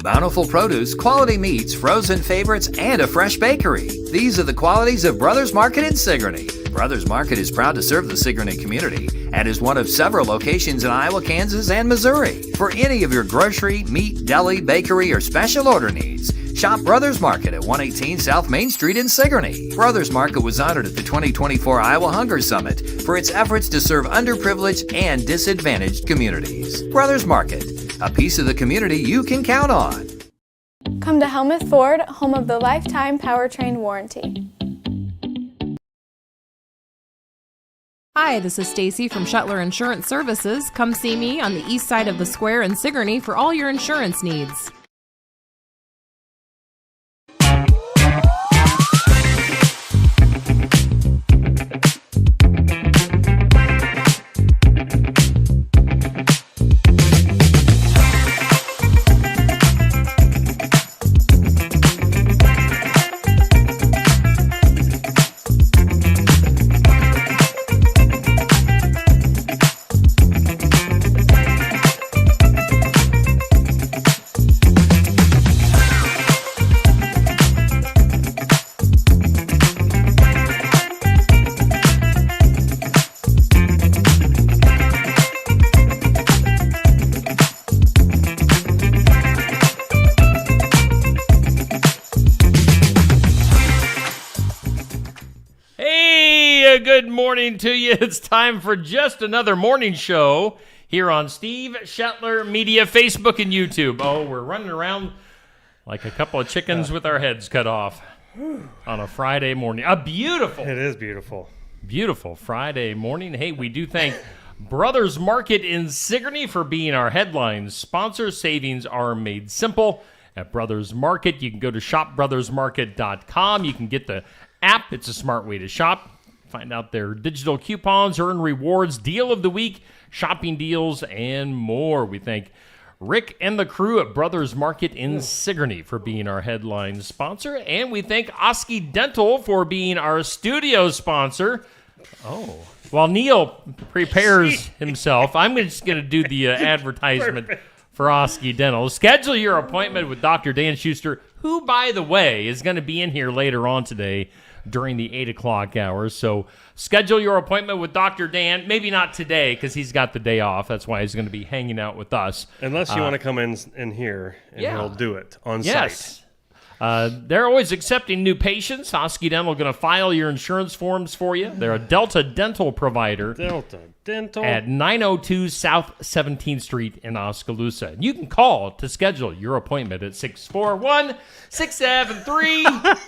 Bountiful produce, quality meats, frozen favorites, and a fresh bakery. These are the qualities of Brothers Market in Sigourney. Brothers Market is proud to serve the Sigourney community and is one of several locations in Iowa, Kansas, and Missouri. For any of your grocery, meat, deli, bakery, or special order needs, shop Brothers Market at 118 South Main Street in Sigourney. Brothers Market was honored at the 2024 Iowa Hunger Summit for its efforts to serve underprivileged and disadvantaged communities. Brothers Market, a piece of the community you can count on. Come to Helmuth Ford, home of the lifetime powertrain warranty. Hi, this is Stacy from Shuttler Insurance Services. Come see me on the east side of the square in Sigourney for all your insurance needs. Good morning to you. It's time for just another morning show here on Steve Shetler Media, Facebook, and YouTube. Oh, we're running around like a couple of chickens with our heads cut off on a Friday morning. It is beautiful. Beautiful Friday morning. Hey, we do thank Brothers Market in Sigourney for being our headline sponsor. Savings are made simple at Brothers Market. You can go to shopbrothersmarket.com. You can get the app. It's a smart way to shop. Find out their digital coupons, earn rewards, deal of the week, shopping deals, and more. We thank Rick and the crew at Brothers Market in Sigourney for being our headline sponsor. And we thank Osky Dental for being our studio sponsor. Oh, while Neil prepares himself, I'm just going to do the advertisement for Osky Dental. Schedule your appointment with Dr. Dan Schuster, who, by the way, is going to be in here later on today during the 8 o'clock hours. So schedule your appointment with Dr. Dan. Maybe not today because he's got the day off. That's why he's going to be hanging out with us. Unless you want to come in here and he'll do it on site. They're always accepting new patients. Osky Dental going to file your insurance forms for you. They're a Delta Dental provider. Delta Dental. At 902 South 17th Street in Oskaloosa. You can call to schedule your appointment at 641-673-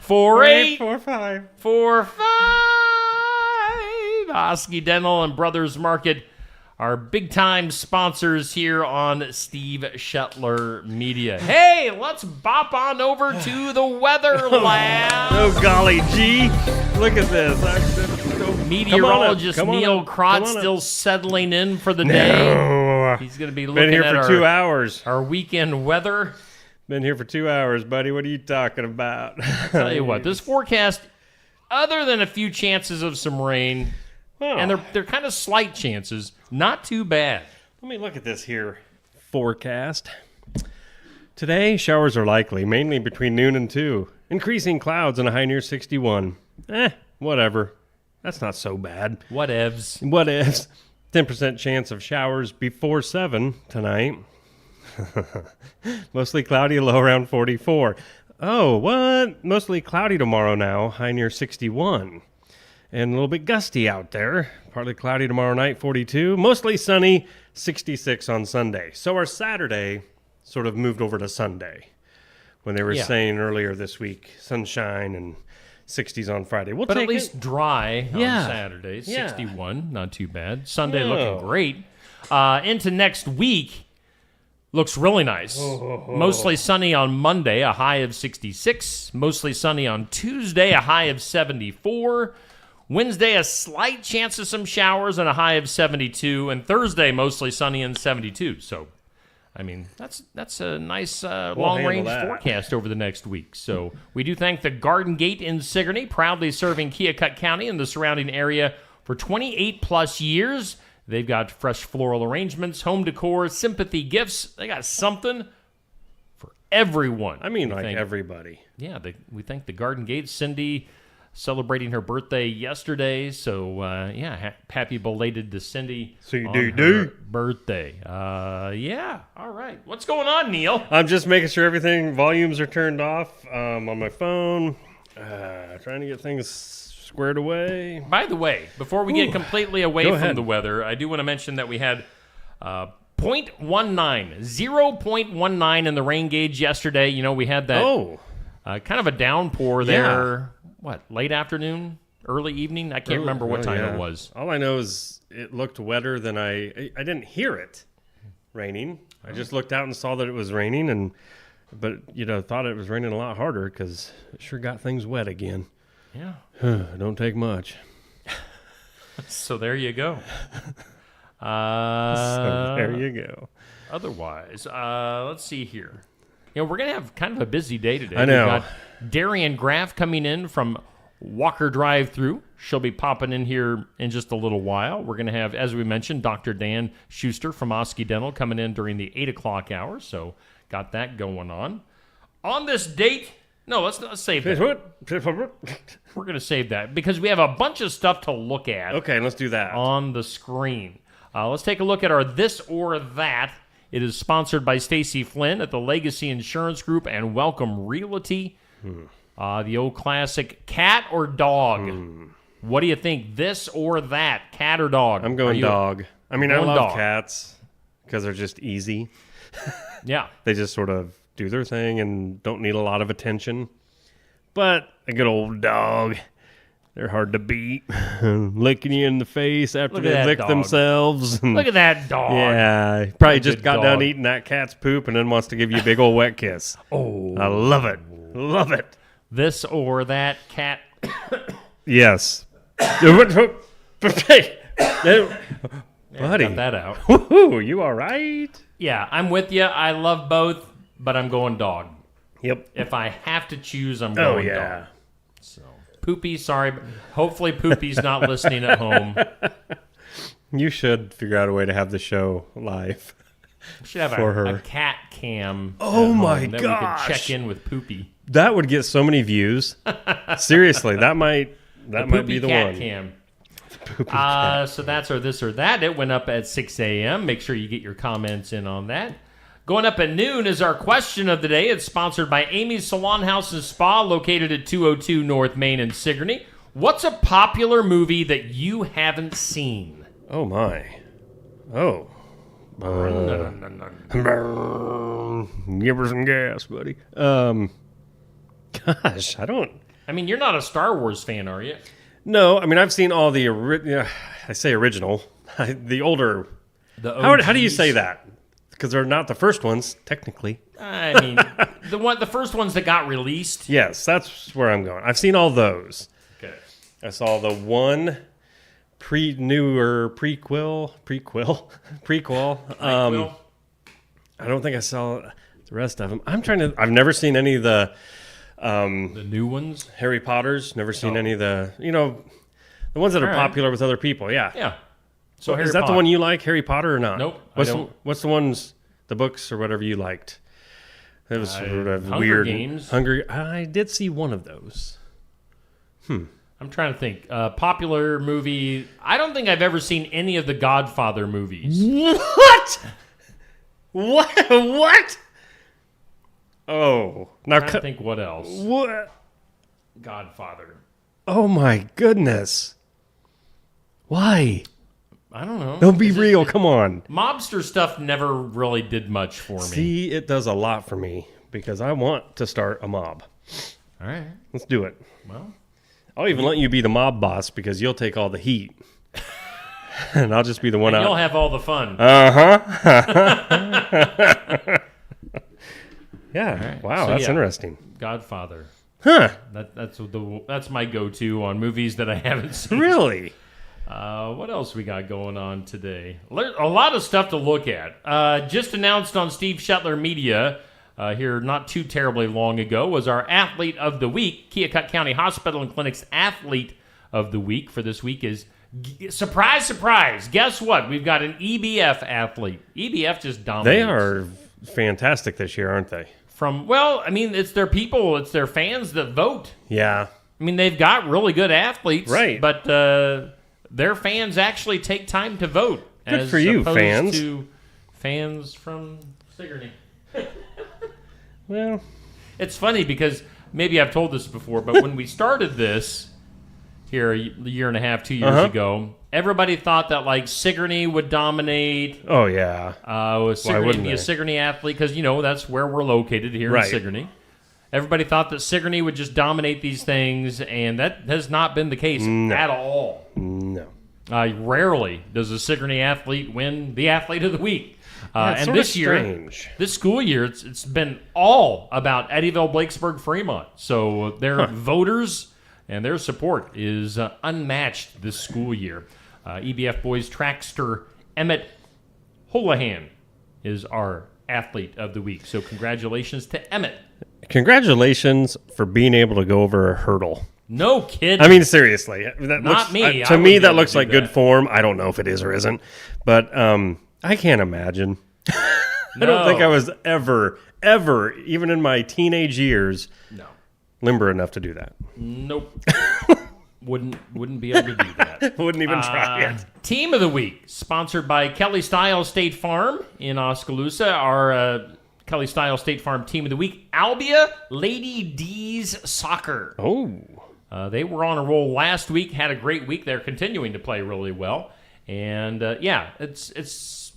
4845. Osky Dental and Brothers Market are big-time sponsors here on Steve Shetler Media. Hey, let's bop on over to the weather lab. Oh, golly gee. Look at this. Meteorologist Neil Crott still settling in for the day. He's going to be looking here at for 2 hours. Our weekend weather. Been here for 2 hours, buddy. What are you talking about? I'll tell you what, this forecast, other than a few chances of some rain, and they're kind of slight chances, not too bad. Let me look at this here forecast. Today, showers are likely, mainly between noon and 2. Increasing clouds and a high near 61. Whatever. That's not so bad. Whatevs. 10% chance of showers before 7 tonight. Mostly cloudy, low around 44. Oh, what? Mostly cloudy tomorrow now, high near 61. And a little bit gusty out there. Partly cloudy tomorrow night, 42. Mostly sunny, 66 on Sunday. So our Saturday sort of moved over to Sunday when they were saying earlier this week, sunshine and 60s on Friday. But at least dry on Saturday, 61, not too bad. Sunday looking great. Into next week. Looks really nice. Mostly sunny on Monday, a high of 66. Mostly sunny on Tuesday, a high of 74. Wednesday, a slight chance of some showers and a high of 72. And Thursday, mostly sunny and 72. So, I mean, that's a nice long-range forecast over the next week. So we do thank the Garden Gate in Sigourney, proudly serving Keokuk County and the surrounding area for 28-plus years. They've got fresh floral arrangements, home decor, sympathy gifts. They got something for everyone. I mean, we like think. everybody. Yeah, we thank the Garden Gate. Cindy celebrating her birthday yesterday, so happy belated to Cindy on her birthday. Yeah, all right. What's going on, Neil? I'm just making sure volumes are turned off on my phone. Trying to get things squared away. By the way, before we get completely away Go from ahead. the weather, I do want to mention that we had 0.19 in the rain gauge yesterday. You know, we had that kind of a downpour there. What, late afternoon, early evening? I can't remember what time it was. All I know is it looked wetter than I didn't hear it raining. I just looked out and saw that it was raining, but thought it was raining a lot harder because it sure got things wet again. Yeah. Don't take much. So there you go. So there you go. Otherwise, let's see here. We're going to have kind of a busy day today. I know. We've got Darian Graff coming in from Walker Drive-Thru. She'll be popping in here in just a little while. We're going to have, as we mentioned, Dr. Dan Schuster from Osky Dental coming in during the 8 o'clock hour. So got that going on. On this date, no, let's save that. We're going to save that because we have a bunch of stuff to look at. Okay, let's do that. On the screen. Let's take a look at our This or That. It is sponsored by Stacy Flynn at the Legacy Insurance Group and Welcome Realty. The old classic, cat or dog? What do you think? This or that? Cat or dog? I'm going dog. I mean, I Going love dog. cats because they're just easy. Yeah. They just sort of do their thing and don't need a lot of attention. But a good old dog, they're hard to beat. Licking you in the face after Look at they that lick dog. themselves. Look at that dog. Yeah, probably What a just good got dog. done eating that cat's poop and then wants to give you a big old wet kiss. Oh. I love it. Love it. This or that cat. Yes. Buddy. Got that out. Woohoo, you all right? Yeah, I'm with you. I love both, but I'm going dog. Yep. If I have to choose, I'm going dog. So, Poopy, sorry. But hopefully Poopy's not listening at home. You should figure out a way to have the show live. Should have For her. a cat cam. Oh at my home that gosh. we could check in with Poopy. That would get so many views. Seriously, that might be the cat one. Cam. Poopy cat. So that's our This or That. It went up at 6 a.m. Make sure you get your comments in on that. Going up at noon is our question of the day. It's sponsored by Amy's Salon House and Spa, located at 202 North Main in Sigourney. What's a popular movie that you haven't seen? Oh my. Oh. Give her some gas, buddy. Gosh, I don't. I mean, you're not a Star Wars fan, are you? No, I mean I've seen all the I say original, the older. The How do you OGs? say that? Because they're not the first ones, technically. I mean, the first ones that got released. Yes, that's where I'm going. I've seen all those. Okay. I saw the one prequel. Prequel. I don't think I saw the rest of them. I've never seen any of the The new ones. Harry Potters. Never seen any of the the ones that are All right. popular with other people. Yeah. Yeah. So Is that the one you like, Harry Potter, or not? Nope, I don't. What's the ones, the books or whatever you liked? It was sort of Hunger weird. Games. I did see one of those. I'm trying to think. Popular movie. I don't think I've ever seen any of the Godfather movies. What? What? Oh, now I'm trying to think what else. what? Godfather. Oh my goodness! Why? I don't know. Don't be real. Come on. Mobster stuff never really did much for me. See, it does a lot for me because I want to start a mob. All right. Let's do it. Well, I'll even let you be the mob boss because you'll take all the heat, and I'll just be the one you'll out. have all the fun. Yeah. right. Wow, So, that's yeah. interesting. Godfather. Huh? That's my go-to on movies that I haven't seen. Really? What else we got going on today? A lot of stuff to look at. Just announced on Steve Shetler Media here not too terribly long ago was our Athlete of the Week. Keokuk County Hospital and Clinic's Athlete of the Week for this week is Surprise, surprise. Guess what? We've got an EBF athlete. EBF just dominates. They are fantastic this year, aren't they? It's their people, it's their fans that vote. Yeah. I mean, they've got really good athletes. Right. But their fans actually take time to vote. Good for you, opposed fans. To fans from Sigourney. Well, it's funny because maybe I've told this before, but when we started this here a year and a half, 2 years ago, everybody thought that like Sigourney would dominate. oh yeah. Sigourney would wouldn't be a they? Sigourney athlete because that's where we're located here Right. in Sigourney. Everybody thought that Sigourney would just dominate these things, and that has not been the case at all. No. Rarely does a Sigourney athlete win the Athlete of the Week. That's And sorta this year, strange. this school year, it's been all about Eddyville, Blakesburg, Fremont. So their voters and their support is unmatched this school year. EBF boys trackster Emmett Holohan is our Athlete of the Week. So congratulations to Emmett. Congratulations for being able to go over a hurdle. No kidding. I mean, seriously. That Not me. I to me, wouldn't be that able looks to do like good that. form. I don't know if it is or isn't, but I can't imagine. I don't think I was ever, even in my teenage years, limber enough to do that. Nope. Wouldn't be able to do that. Wouldn't even try it. Team of the Week, sponsored by Kelly Style State Farm in Oskaloosa. Our Kelly Style State Farm Team of the Week, Albia Lady D's Soccer. Oh. They were on a roll last week, had a great week. They're continuing to play really well. And, it's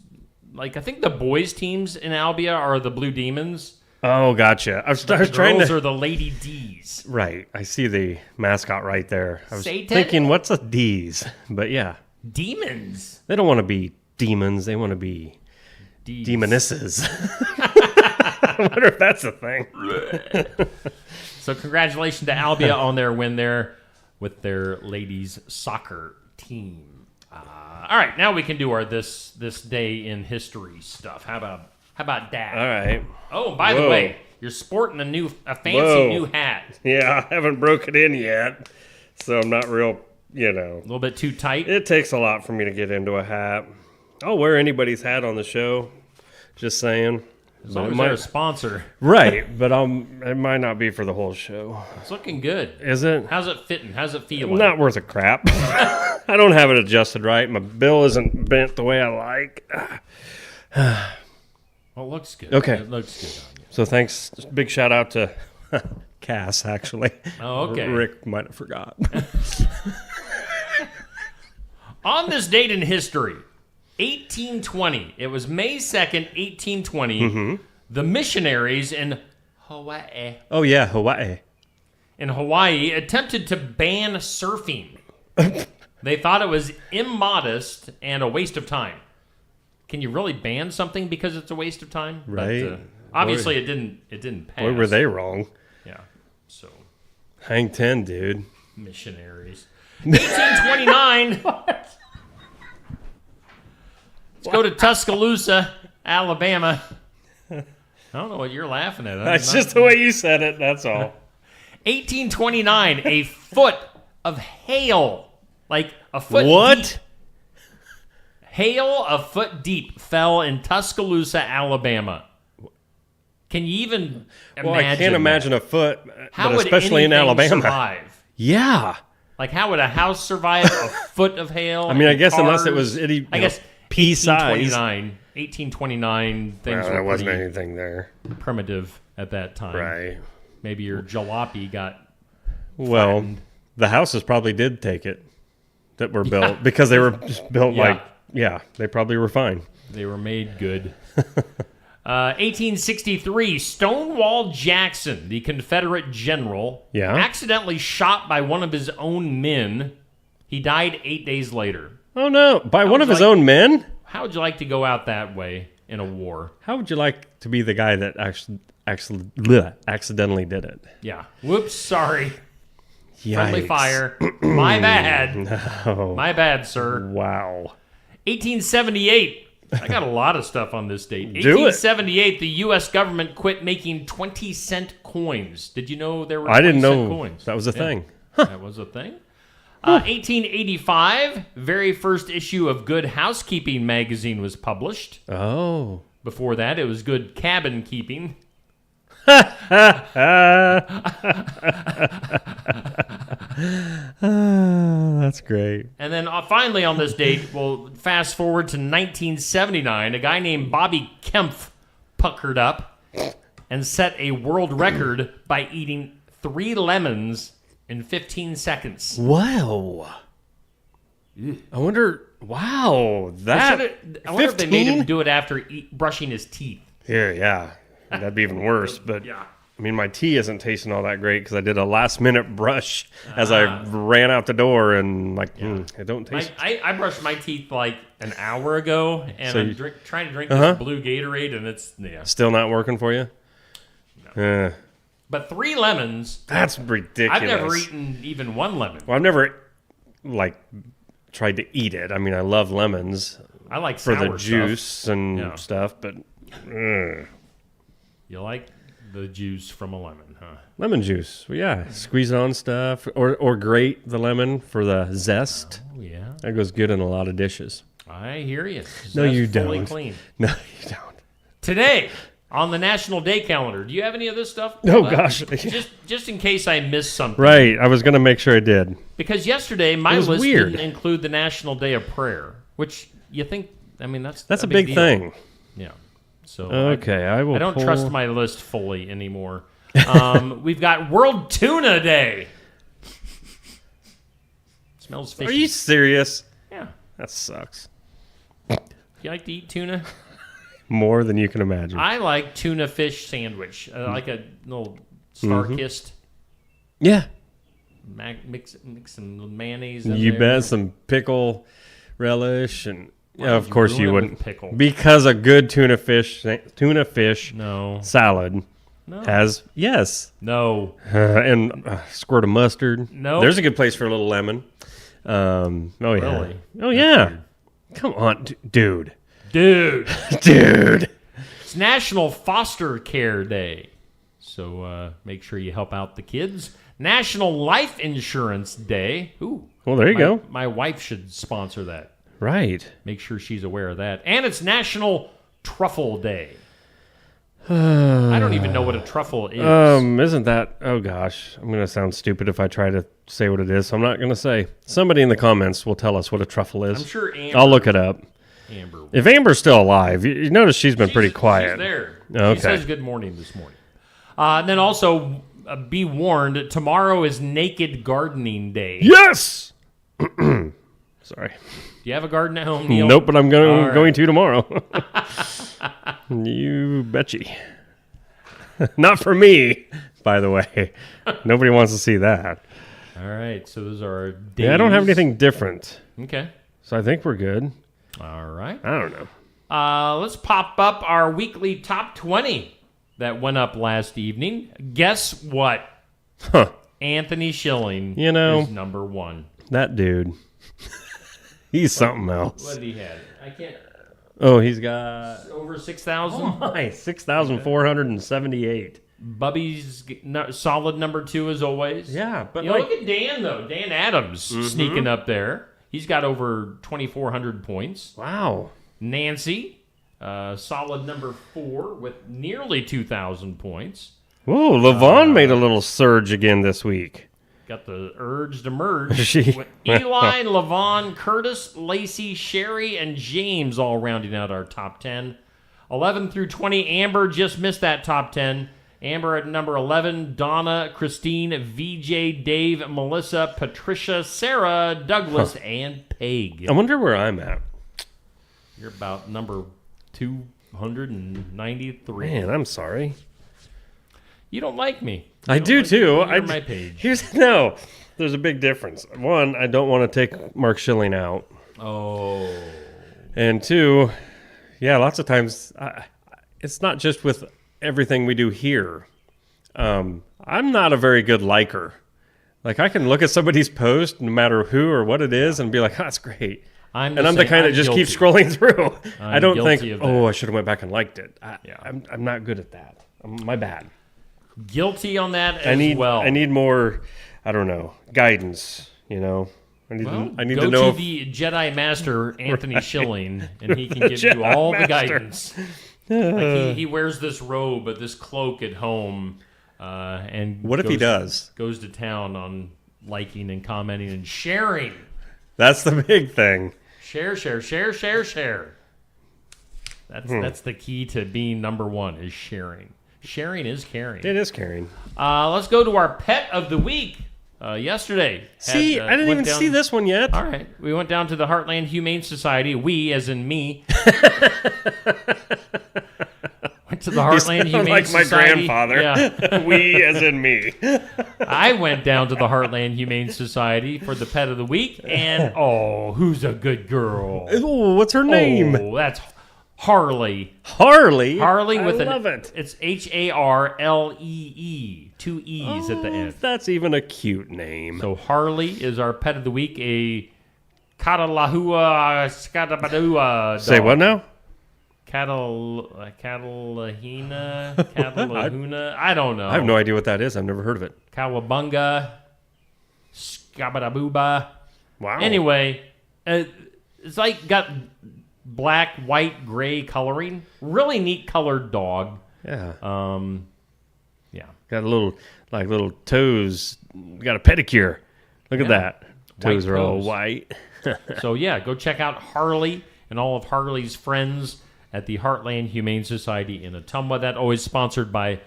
like I think the boys' teams in Albia are the Blue Demons. Oh, gotcha. I was The trying girls to... are the Lady D's. Right. I see the mascot right there. I was Satan? thinking, what's a D's? But yeah. Demons. They don't want to be demons. They want to be D's. demonesses. I wonder if that's a thing. So congratulations to Albia on their win there with their ladies soccer team. All right, now we can do our this day in history stuff. How about that? All right. Oh, and by the Whoa. way, you're sporting a fancy Whoa. new hat. Yeah, I haven't broke it in yet, so I'm not real, A little bit too tight. It takes a lot for me to get into a hat. I'll wear anybody's hat on the show, just saying. As long as they're a sponsor. Right, but it might not be for the whole show. It's looking good. Is it? How's it fitting? How's it feeling? Not worth a crap. I don't have it adjusted right. My bill isn't bent the way I like. Well, it looks good. Okay. It looks good on you. So thanks. Big shout out to Cass, actually. Oh, okay. Rick might have forgot. On this date in history, 1820. It was May 2nd, 1820. Mm-hmm. The missionaries in Hawaii Oh, yeah, Hawaii. attempted to ban surfing. They thought it was immodest and a waste of time. Can you really ban something because it's a waste of time? Right. But, obviously, it didn't pass. Boy, were they wrong. Yeah. So, Hang 10, dude. missionaries. 1829. Let's go to Tuscaloosa, Alabama. I don't know what you're laughing at. That's just the way you said it, that's all. 1829, a foot of hail, like a foot What? deep. Hail a foot deep fell in Tuscaloosa, Alabama. Can you even imagine? Well, I can't imagine a foot, How but would especially in anything Alabama. survive? Yeah. Like, how would a house survive a foot of hail? I mean, I and guess unless it cars? was I guess pea size. 1829 things Well, were there wasn't pretty anything there. primitive at that time. Right. Maybe your jalopy got Well, flattened. the houses probably did take it that were built because they were just built they probably were fine. They were made good. 1863, Stonewall Jackson, the Confederate general, accidentally shot by one of his own men. He died 8 days later. Oh, no. By one of his own men? How would you like to go out that way in a war? How would you like to be the guy that accidentally did it? Yeah. Whoops, sorry. Yikes. Friendly fire. My bad. No. My bad, sir. Wow. 1878. I got a lot of stuff on this date. Do it. 1878, the U.S. government quit making 20-cent coins. Did you know there were 20-cent I didn't know coins? that was a thing. That was a thing. 1885, very first issue of Good Housekeeping magazine was published. Oh. Before that, it was Good Cabin Keeping. That's great. And then finally on this date, we'll fast forward to 1979. A guy named Bobby Kempf puckered up and set a world record by eating 3 lemons in 15 seconds. Wow. I wonder. Wow, I wonder if they made him do it after brushing his teeth. Yeah. That'd be even worse. But Yeah. I mean, my tea isn't tasting all that great because I did a last-minute brush as I ran out the door, and it don't taste. I brushed my teeth like an hour ago, and So I'm trying to drink this blue Gatorade, and it's Still not working for you? No. But 3 lemons. That's ridiculous. I've never eaten even 1 lemon. Well, I've never tried to eat it. I mean, I love lemons I like for sour the juice stuff. and stuff, but You like the juice from a lemon, huh? lemon juice. Well, yeah, squeeze it on stuff or grate the lemon for the zest. Oh yeah, That goes good in a lot of dishes. I hear you. No, you Fully don't. Clean. No, you don't. Today on the National Day calendar, do you have any of this stuff? Oh, gosh. Just in case I missed something. Right, I was going to make sure I did. Because yesterday my was list weird. didn't include the National Day of Prayer, which you think? I mean, that's a big deal. thing. Yeah. So Okay, I will. I don't pull... trust my list fully anymore. We've got World Tuna Day. Smells fishy. Are you serious? Yeah. That sucks. You like to eat tuna? More than you can imagine. I like tuna fish sandwich. Like a little star-kissed. Yeah. Mix some mayonnaise in You there. bet. Some pickle relish and Why yeah, would of course ruin you it wouldn't. with pickle? Because a good tuna fish No. salad has No. and a squirt of mustard. No. There's a good place for a little lemon. Oh yeah. Really? Oh yeah. Come on, dude. Dude. Dude. It's National Foster Care Day. So make sure you help out the kids. National Life Insurance Day. Ooh. Well, there you go. My wife should sponsor that. Right. Make sure she's aware of that. And it's National Truffle Day. I don't even know what a truffle is. Isn't that? Oh gosh, I'm gonna sound stupid if I try to say what it is. So I'm not gonna say. Somebody in the comments will tell us what a truffle is. I'm sure Amber. I'll look it up. Amber. If Amber's still alive, you notice she's been pretty quiet. She's there. Okay. She says good morning this morning. And then also be warned, tomorrow is Naked Gardening Day. Yes. Sorry. Do you have a garden at home, Neil? Nope, but I'm All going to tomorrow. You betchy. Not for me, by the way. Nobody wants to see that. All right, so those are our days. Yeah, I don't have anything different, Okay. so I think we're good. All right. I don't know. Let's pop up our weekly top 20 that went up last evening. Guess what? Huh. Anthony Schilling You know- is number 1. That dude. He's something else. What did he have? I can't... Oh, he's got Over 6,000? 6,478. Bubby's solid number 2 as always. Yeah, but You know, look at Dan, though. Dan Adams sneaking up there. He's got over 2,400 points. wow. Nancy, solid number 4 with nearly 2,000 points. Whoa, Levon made a little surge again this week. Got the urge to merge. She- With Eli, Levon, Curtis, Lacey, Sherry, and James all rounding out our top 10. 11 through 20, Amber just missed that top 10. Amber at number 11, Donna, Christine, VJ, Dave, Melissa, Patricia, Sarah, Douglas, and Peg. I wonder where I'm at. You're about number 293. Man, I'm sorry. You don't like me. I You don't do like too. me or my page. There's a big difference. One, I don't want to take Mark Schilling out. Oh. And two, yeah, lots of times it's not just with everything we do here. I'm not a very good liker. Like I can look at somebody's post, no matter who or what it is, and be like, oh, "That's great." I'm the kind that just keeps scrolling through. I don't think, guilty of that. "Oh, I should have went back and liked it." Yeah. I'm not good at that. My bad. Guilty on that as well. I need more, I don't know, guidance, you know. I need go to know. To the Jedi Master Anthony Schilling, and he can give you all the guidance. Like he wears this robe, this cloak at home, and What if he does? Goes to town on liking and commenting and sharing. That's the big thing. Share. That's the key to being number one is sharing. Sharing is caring. It is caring. Let's go to our pet of the week. Yesterday. I didn't even see this one yet. All right. We went down to the Heartland Humane Society. We, as in me. Went to the Heartland Humane like Society. my grandfather. Yeah. We, as in me. I went down to the Heartland Humane Society for the pet of the week. And, who's a good girl? Oh, what's her name? Oh, that's Harley. Harley? Harley with I love it. It's Harlee. 2 E's at the end. That's even a cute name. So Harley is our pet of the week, a Catalahua Scatabadua dog. Say what now? Catalahuna. I don't know. I have no idea what that is. I've never heard of it. Kawabunga, Scabadabuba. Wow. Anyway, it's like got black, white, gray coloring. Really neat colored dog. Yeah. Yeah. Got little toes. Got a pedicure. Look at that. Toes are all white. So yeah, go check out Harley and all of Harley's friends at the Heartland Humane Society in Ottumwa. That always sponsored by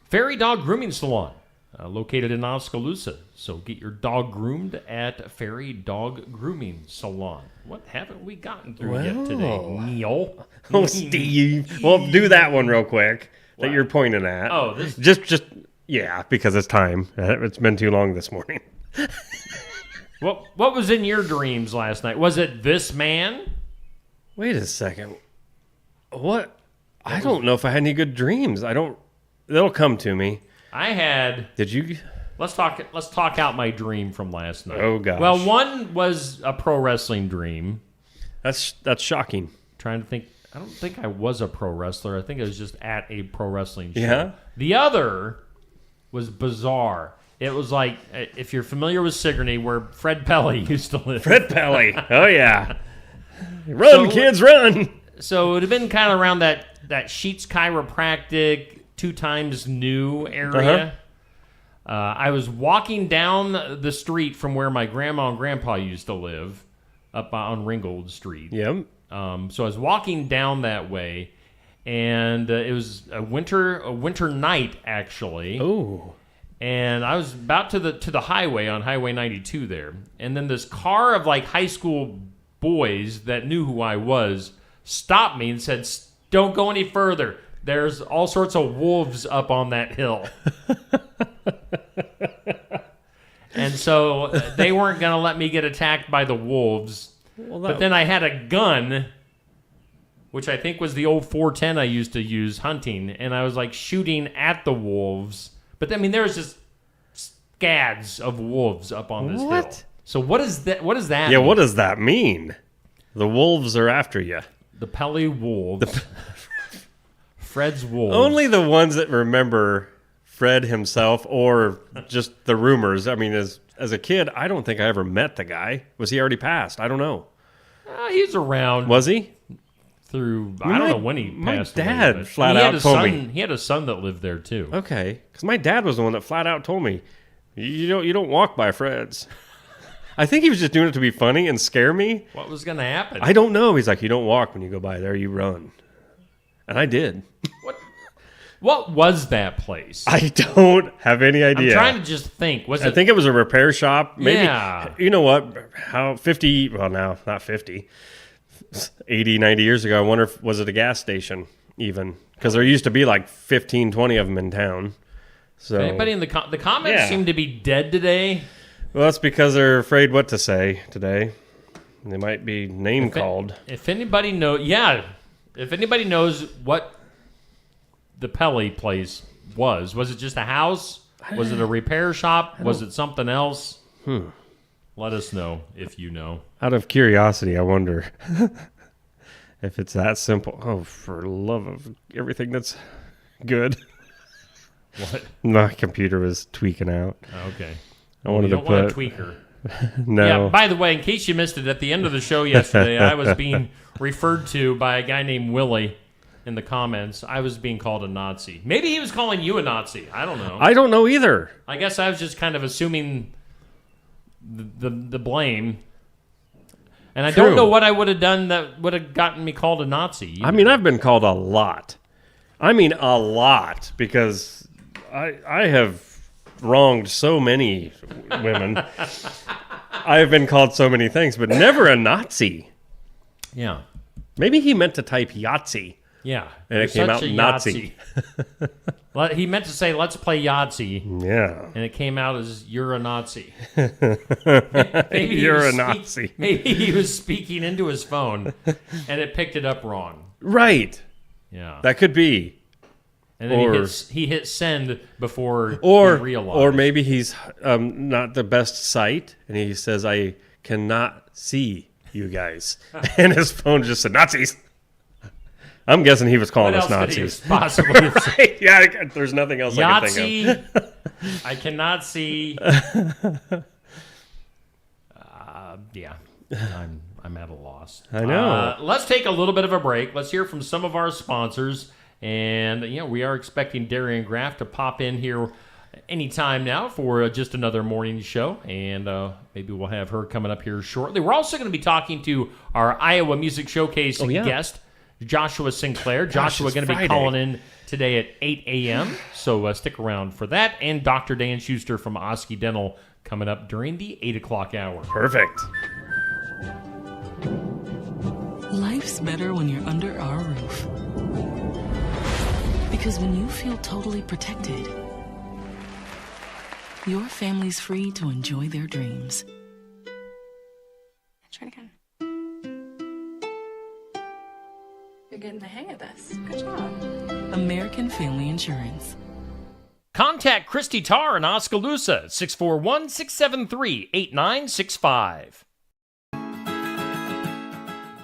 Fairy Dog Grooming Salon, located in Oskaloosa. So get your dog groomed at Fairy Dog Grooming Salon. What haven't we gotten through yet today, Neil? Oh, Steve. Well, do that one real quick that you're pointing at. Oh, this. Just yeah, because it's time. It's been too long this morning. What was in your dreams last night? Was it this man? Wait a second. What? I don't know if I had any good dreams. They'll come to me. I had. Did you? Let's talk out my dream from last night. Oh gosh. Well, one was a pro wrestling dream. That's shocking. Trying to think. I don't think I was a pro wrestler. I think I was just at a pro wrestling show. Yeah. The other was bizarre. It was like, if you're familiar with Sigourney, where Fred Pelly used to live. Fred Pelly. Oh yeah. Run, kids, run. So it would have been kind of around that Sheets Chiropractic 2 times new area. I was walking down the street from where my grandma and grandpa used to live, up on Ringgold Street. Yep. So I was walking down that way, and it was a winter night actually. Oh. And I was about to the highway on Highway 92 there, and then this car of like high school boys that knew who I was stopped me and said, "Don't go any further. There's all sorts of wolves up on that hill." And so they weren't going to let me get attacked by the wolves. But then I had a gun, which I think was the old 410 I used to use hunting, and I was like shooting at the wolves. But I mean, there was just scads of wolves up on this hill. So what is that? What does that mean? What does that mean? The wolves are after you. The Pelly wolves. Fred's wolves. Only the ones that remember Fred himself or just the rumors. I mean, as a kid, I don't think I ever met the guy. Was he already passed? I don't know. He's around. Was he? I don't know when he passed. My dad away, flat out told me. He had a son that lived there too. Okay, because my dad was the one that flat out told me, you don't walk by Fred's. I think he was just doing it to be funny and scare me. What was going to happen? I don't know. He's like, you don't walk when you go by there, you run. And I did. What was that place? I don't have any idea. I'm trying to just think. I think it was a repair shop. Maybe. Yeah. You know what? How 50, well now, not 50, 80, 90 years ago, I wonder if, was it a gas station even? Because there used to be like 15, 20 of them in town. So anybody in the comments seem to be dead today. Well, that's because they're afraid what to say today. They might be name called. If anybody knows what the Pelly place was it just a house? Was it a repair shop? Was it something else? Let us know if you know. Out of curiosity, I wonder if it's that simple. Oh, for love of everything that's good. What? My computer was tweaking out. Okay. I wanted you to don't want put a tweaker. No. Yeah, by the way, in case you missed it, at the end of the show yesterday, I was being referred to by a guy named Willie in the comments. I was being called a Nazi. Maybe he was calling you a Nazi. I don't know. I don't know either. I guess I was just kind of assuming the blame. And I True. don't know what I would have done that would have gotten me called a Nazi. I mean, I've been called a lot. I mean, a lot, because I have wronged so many women. I have been called so many things, but never a Nazi. Yeah. Maybe he meant to type Yahtzee. Yeah. And it You're came such out a Nazi. Yahtzee. He meant to say, let's play Yahtzee. Yeah. And it came out as, you're a Nazi. Maybe you're a was Nazi. Maybe he was speaking into his phone, and it picked it up wrong. Right. Yeah. That could be. And then or- he hit send before he Or realized. or maybe he's not the best sight, and he says, I cannot see you guys. And his phone just said, Nazis. I'm guessing he was calling what us else could he Nazis. possibly say? Right? Yeah, there's nothing else I can think of. Yahtzee. I cannot see. Yeah, I'm at a loss. I know. Let's take a little bit of a break. Let's hear from some of our sponsors, and we are expecting Darian Graff to pop in here anytime now for just another morning show, and maybe we'll have her coming up here shortly. We're also going to be talking to our Iowa Music Showcase guest, Joshua Sinclair. Joshua going to be Friday. calling in today at 8 a.m., so stick around for that. And Dr. Dan Schuster from Osky Dental coming up during the 8 o'clock hour. Perfect. Life's better when you're under our roof. Because when you feel totally protected, your family's free to enjoy their dreams. Try it again. You're getting the hang of this. Good job. American Family Insurance. Contact Christy Tarr in Oskaloosa at 641-673-8965.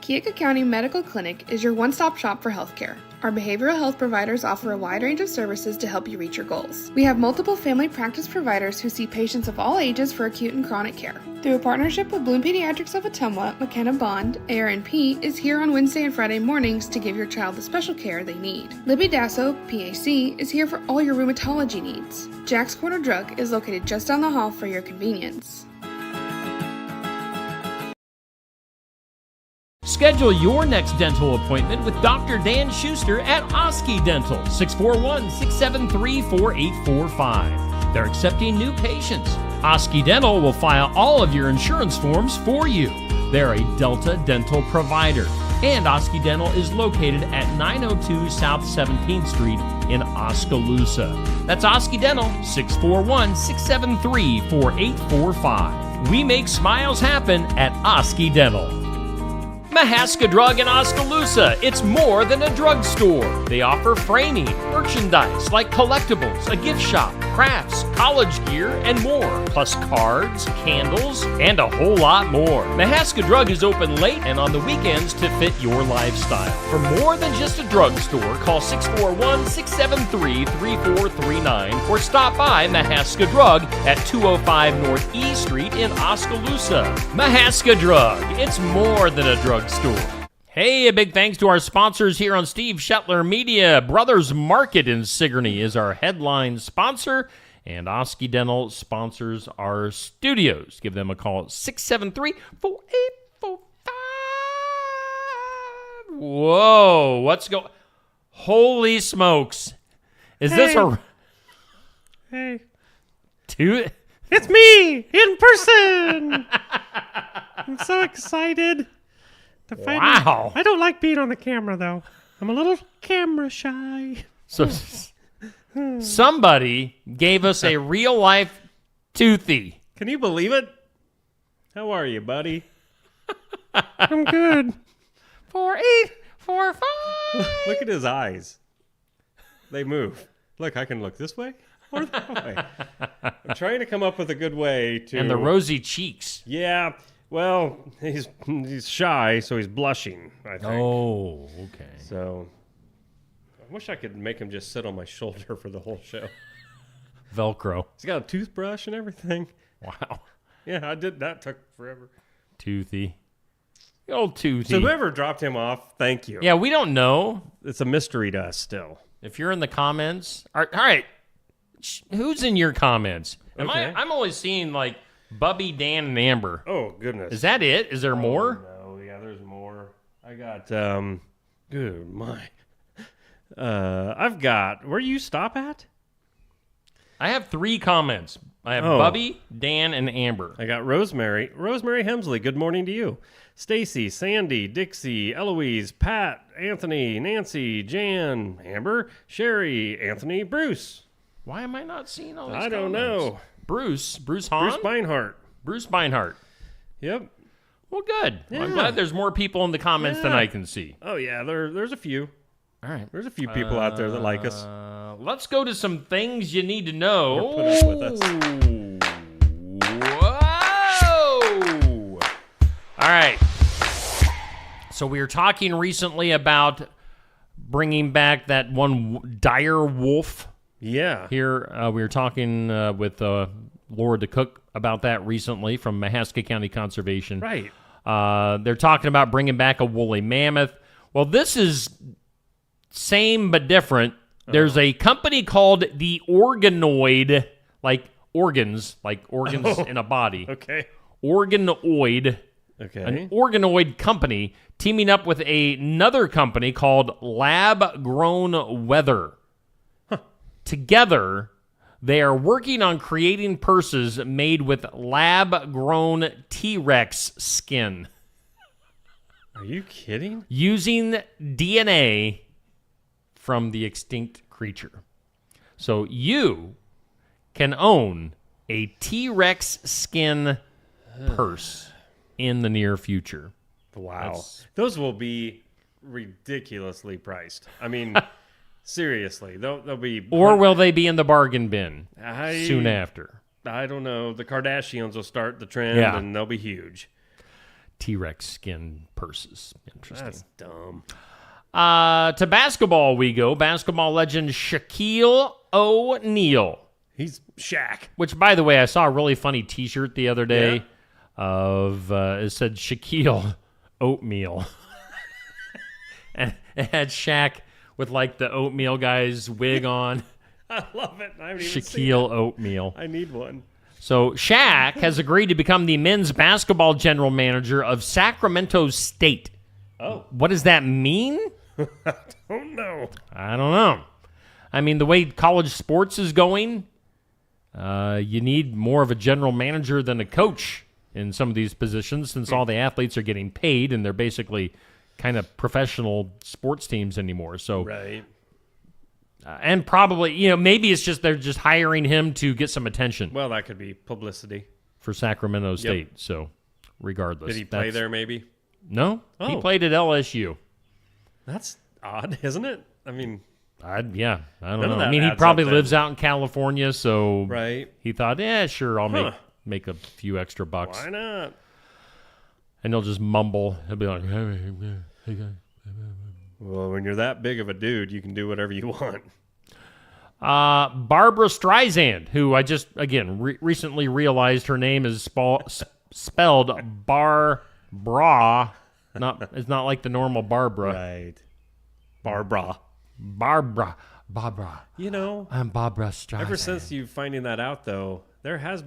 Keokuk County Medical Clinic is your one-stop shop for healthcare. Our behavioral health providers offer a wide range of services to help you reach your goals. We have multiple family practice providers who see patients of all ages for acute and chronic care. Through a partnership with Bloom Pediatrics of Ottumwa, McKenna Bond, ARNP, is here on Wednesday and Friday mornings to give your child the special care they need. Libby Dasso, PAC, is here for all your rheumatology needs. Jack's Corner Drug is located just down the hall for your convenience. Schedule your next dental appointment with Dr. Dan Schuster at Osky Dental, 641-673-4845. They're accepting new patients. Osky Dental will file all of your insurance forms for you. They're a Delta dental provider. And Osky Dental is located at 902 South 17th Street in Oskaloosa. That's Osky Dental, 641-673-4845. We make smiles happen at Osky Dental. Mahaska Drug in Oskaloosa. It's more than a drugstore. They offer framing, merchandise like collectibles, a gift shop, crafts, college gear, and more. Plus cards, candles, and a whole lot more. Mahaska Drug is open late and on the weekends to fit your lifestyle. For more than just a drugstore, call 641-673-3439 or stop by Mahaska Drug at 205 North E Street in Oskaloosa. Mahaska Drug. It's more than a drugstore. Hey, a big thanks to our sponsors here on Steve Shetler Media. Brothers Market in Sigourney is our headline sponsor, and Osky Dental sponsors our studios. Give them a call at 673-4845. Whoa, what's going? Holy smokes. Is this a... Hey. Dude. It's me in person. I'm so excited. Wow. I don't like being on the camera, though. I'm a little camera shy. So somebody gave us a real life toothy. Can you believe it? How are you, buddy? I'm good. 4845. Look at his eyes. They move. Look, I can look this way or that way. I'm trying to come up with a good way to... And the rosy cheeks. Yeah. Well, he's shy, so he's blushing, I think. Oh, okay. So I wish I could make him just sit on my shoulder for the whole show. Velcro. He's got a toothbrush and everything. Wow. Yeah, I did. That took forever. Toothy. The old Toothy. So whoever dropped him off, thank you. Yeah, we don't know. It's a mystery to us still. If you're in the comments, all right. Who's in your comments? Okay. I'm only seeing like Bubby, Dan, and Amber. Oh, goodness. Is that it? Is there more? No, yeah, there's more. I got, good, my. I've got, where do you stop at? I have 3 comments. I have Oh. Bubby, Dan, and Amber. I got Rosemary. Rosemary Hemsley, good morning to you. Stacy, Sandy, Dixie, Eloise, Pat, Anthony, Nancy, Jan, Amber, Sherry, Anthony, Bruce. Why am I not seeing all these I don't comments? know. Bruce Hahn? Bruce Beinhart. Bruce Beinhart. Yep. Well, good. Well, I'm Yeah. glad there's more people in the comments than Yeah. I can see. Oh, yeah, there's a few. All right. There's a few people out there that like us. Let's go to some things you need to know. Or put up with us. Whoa! All right. So we were talking recently about bringing back that one dire wolf. Yeah. Here, we were talking with Laura DeCook about that recently from Mahaska County Conservation. Right. They're talking about bringing back a woolly mammoth. Well, this is same but different. There's a company called the Organoid, like organs in a body. Okay. Organoid, Okay. an organoid company teaming up with another company called Lab Grown Weather. Together, they are working on creating purses made with lab-grown T-Rex skin Are you kidding? using DNA from the extinct creature. So you can own a T-Rex skin purse in the near future. Wow. That's- Those will be ridiculously priced. I mean, seriously, they'll be. Or will they be in the bargain bin soon after? I don't know. The Kardashians will start the trend, Yeah. and they'll be huge. T-Rex skin purses. Interesting. That's dumb. To basketball we go. Basketball legend Shaquille O'Neal. He's Shaq. Which, by the way, I saw a really funny T-shirt the other day of it said Shaquille Oatmeal, and it had Shaq with like the oatmeal guy's wig on. I love it. I haven't even seen Shaquille Oatmeal. it. I need one. So Shaq has agreed to become the men's basketball general manager of Sacramento State. Oh, What does that mean? oh no. I don't know. I mean, the way college sports is going, you need more of a general manager than a coach in some of these positions, since all the athletes are getting paid and they're basically kind of professional sports teams anymore. So, Right. and probably, maybe it's just they're just hiring him to get some attention Well, that could be publicity. for Sacramento State. So, regardless, Did he play there? Maybe. No, he Oh. played at LSU. That's odd, isn't it? I mean, I don't None of know. that I mean, he adds probably up then. lives out in California, so right? he thought, yeah, sure, I'll Huh. make a few extra bucks. Why not? And he'll just mumble. He'll be like, hey, guys. Well, when you're that big of a dude, you can do whatever you want. Barbara Streisand, who I just, again, recently realized her name is spelled Barbara. It's not like the normal Barbara. Right. Barbara. Barbara. You know, I'm Barbara Streisand. ever since you finding that out, though, there has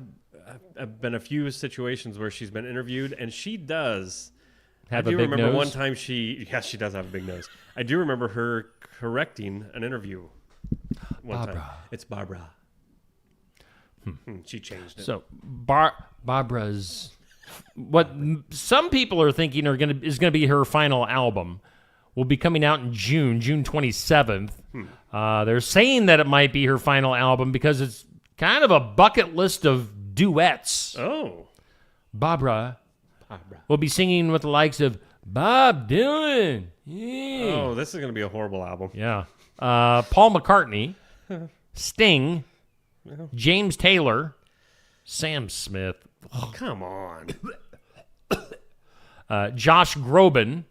been a few situations where she's been interviewed, and she does. Have I do a big remember nose? one time she does have a big nose. I do remember her correcting an interview one time. Barbara. It's Barbara. She changed it. So Barbara's what some people are thinking is gonna be her final album. Will be coming out in June 27th. They're saying that it might be her final album because it's kind of a bucket list of duets. Oh. Barbara will be singing with the likes of Bob Dylan. Yeah. Oh, this is going to be a horrible album. Yeah. Paul McCartney, Sting, James Taylor, Sam Smith, Come on. Josh Groban,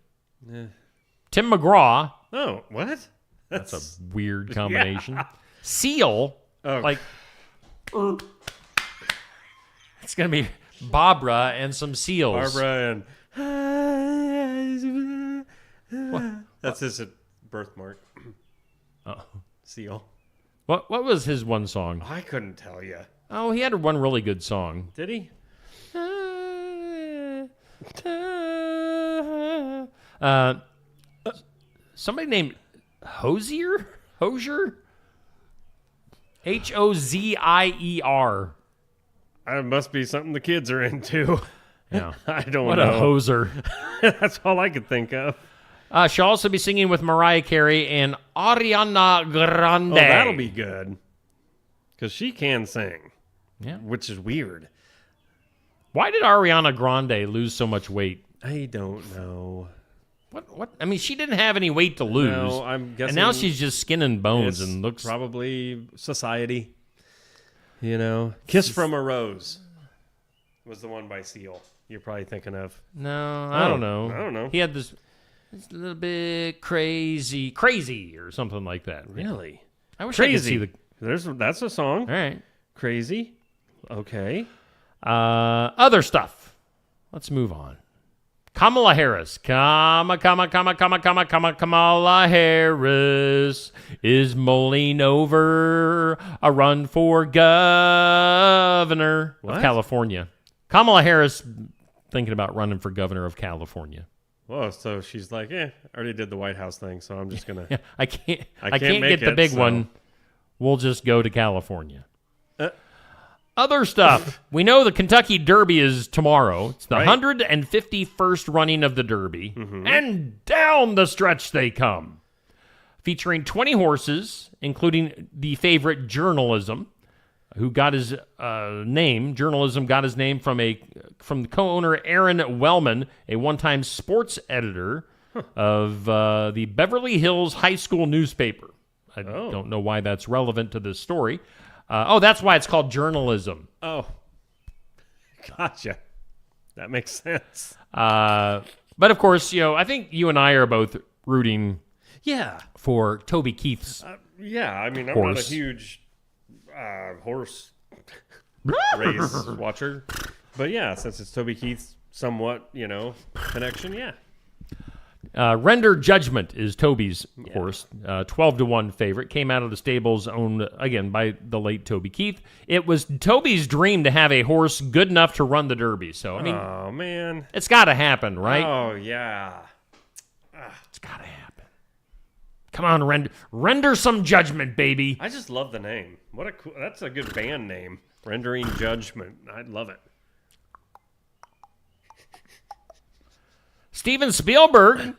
Tim McGraw. Oh, what? That's a weird combination. Seal, Oh. like it's gonna be Barbara and some seals. Barbara and that's his birthmark. Oh. Seal. What was his one song? I couldn't tell you. Oh, he had one really good song. Did he? Somebody named Hosier? Hosier? Hozier. It must be something the kids are into. Yeah. I don't What know. a hoser. That's all I could think of. She'll also be singing with Mariah Carey and Ariana Grande. Oh, that'll be good. Because she can sing. Yeah. Which is weird. Why did Ariana Grande lose so much weight? I don't know. What? I mean, she didn't have any weight to lose. No, I'm guessing. And now she's just skin and bones and looks... Probably society. You know? Kiss from a Rose was the one by Seal. You're probably thinking of. No, I don't know. I don't know. He had this little bit crazy or something like that. Really? I wish Crazy. I could see the... That's a song. All right. Crazy. Okay. Other stuff. Let's move on. Kamala Harris. Kamala Harris is mulling over a run for governor of California. Kamala Harris thinking about running for governor of California. Whoa, so she's like, I already did the White House thing, so I'm just gonna. Yeah, I can't make get the it, big so- one. We'll just go to California. Other stuff. We know the Kentucky Derby is tomorrow. It's the 151st running of the Derby. Mm-hmm. And down the stretch they come. Featuring 20 horses, including the favorite Journalism, who got his name. Journalism got his name from the co-owner Aaron Wellman, a one-time sports editor of the Beverly Hills High School newspaper. I don't know why that's relevant to this story. That's why it's called Journalism. Oh, gotcha. That makes sense. But of course, I think you and I are both rooting for Toby Keith's Yeah, I mean, I'm horse. not a huge horse race watcher. But yeah, since it's Toby Keith's somewhat, connection, yeah. Render Judgment is Toby's horse, 12-1 favorite. Came out of the stables owned, again, by the late Toby Keith. It was Toby's dream to have a horse good enough to run the Derby. So, I mean, Oh, man. it's got to happen, right? Oh, yeah. It's got to happen. Come on, render some judgment, baby. I just love the name. That's a good band name. Rendering Judgment. I love it. Steven Spielberg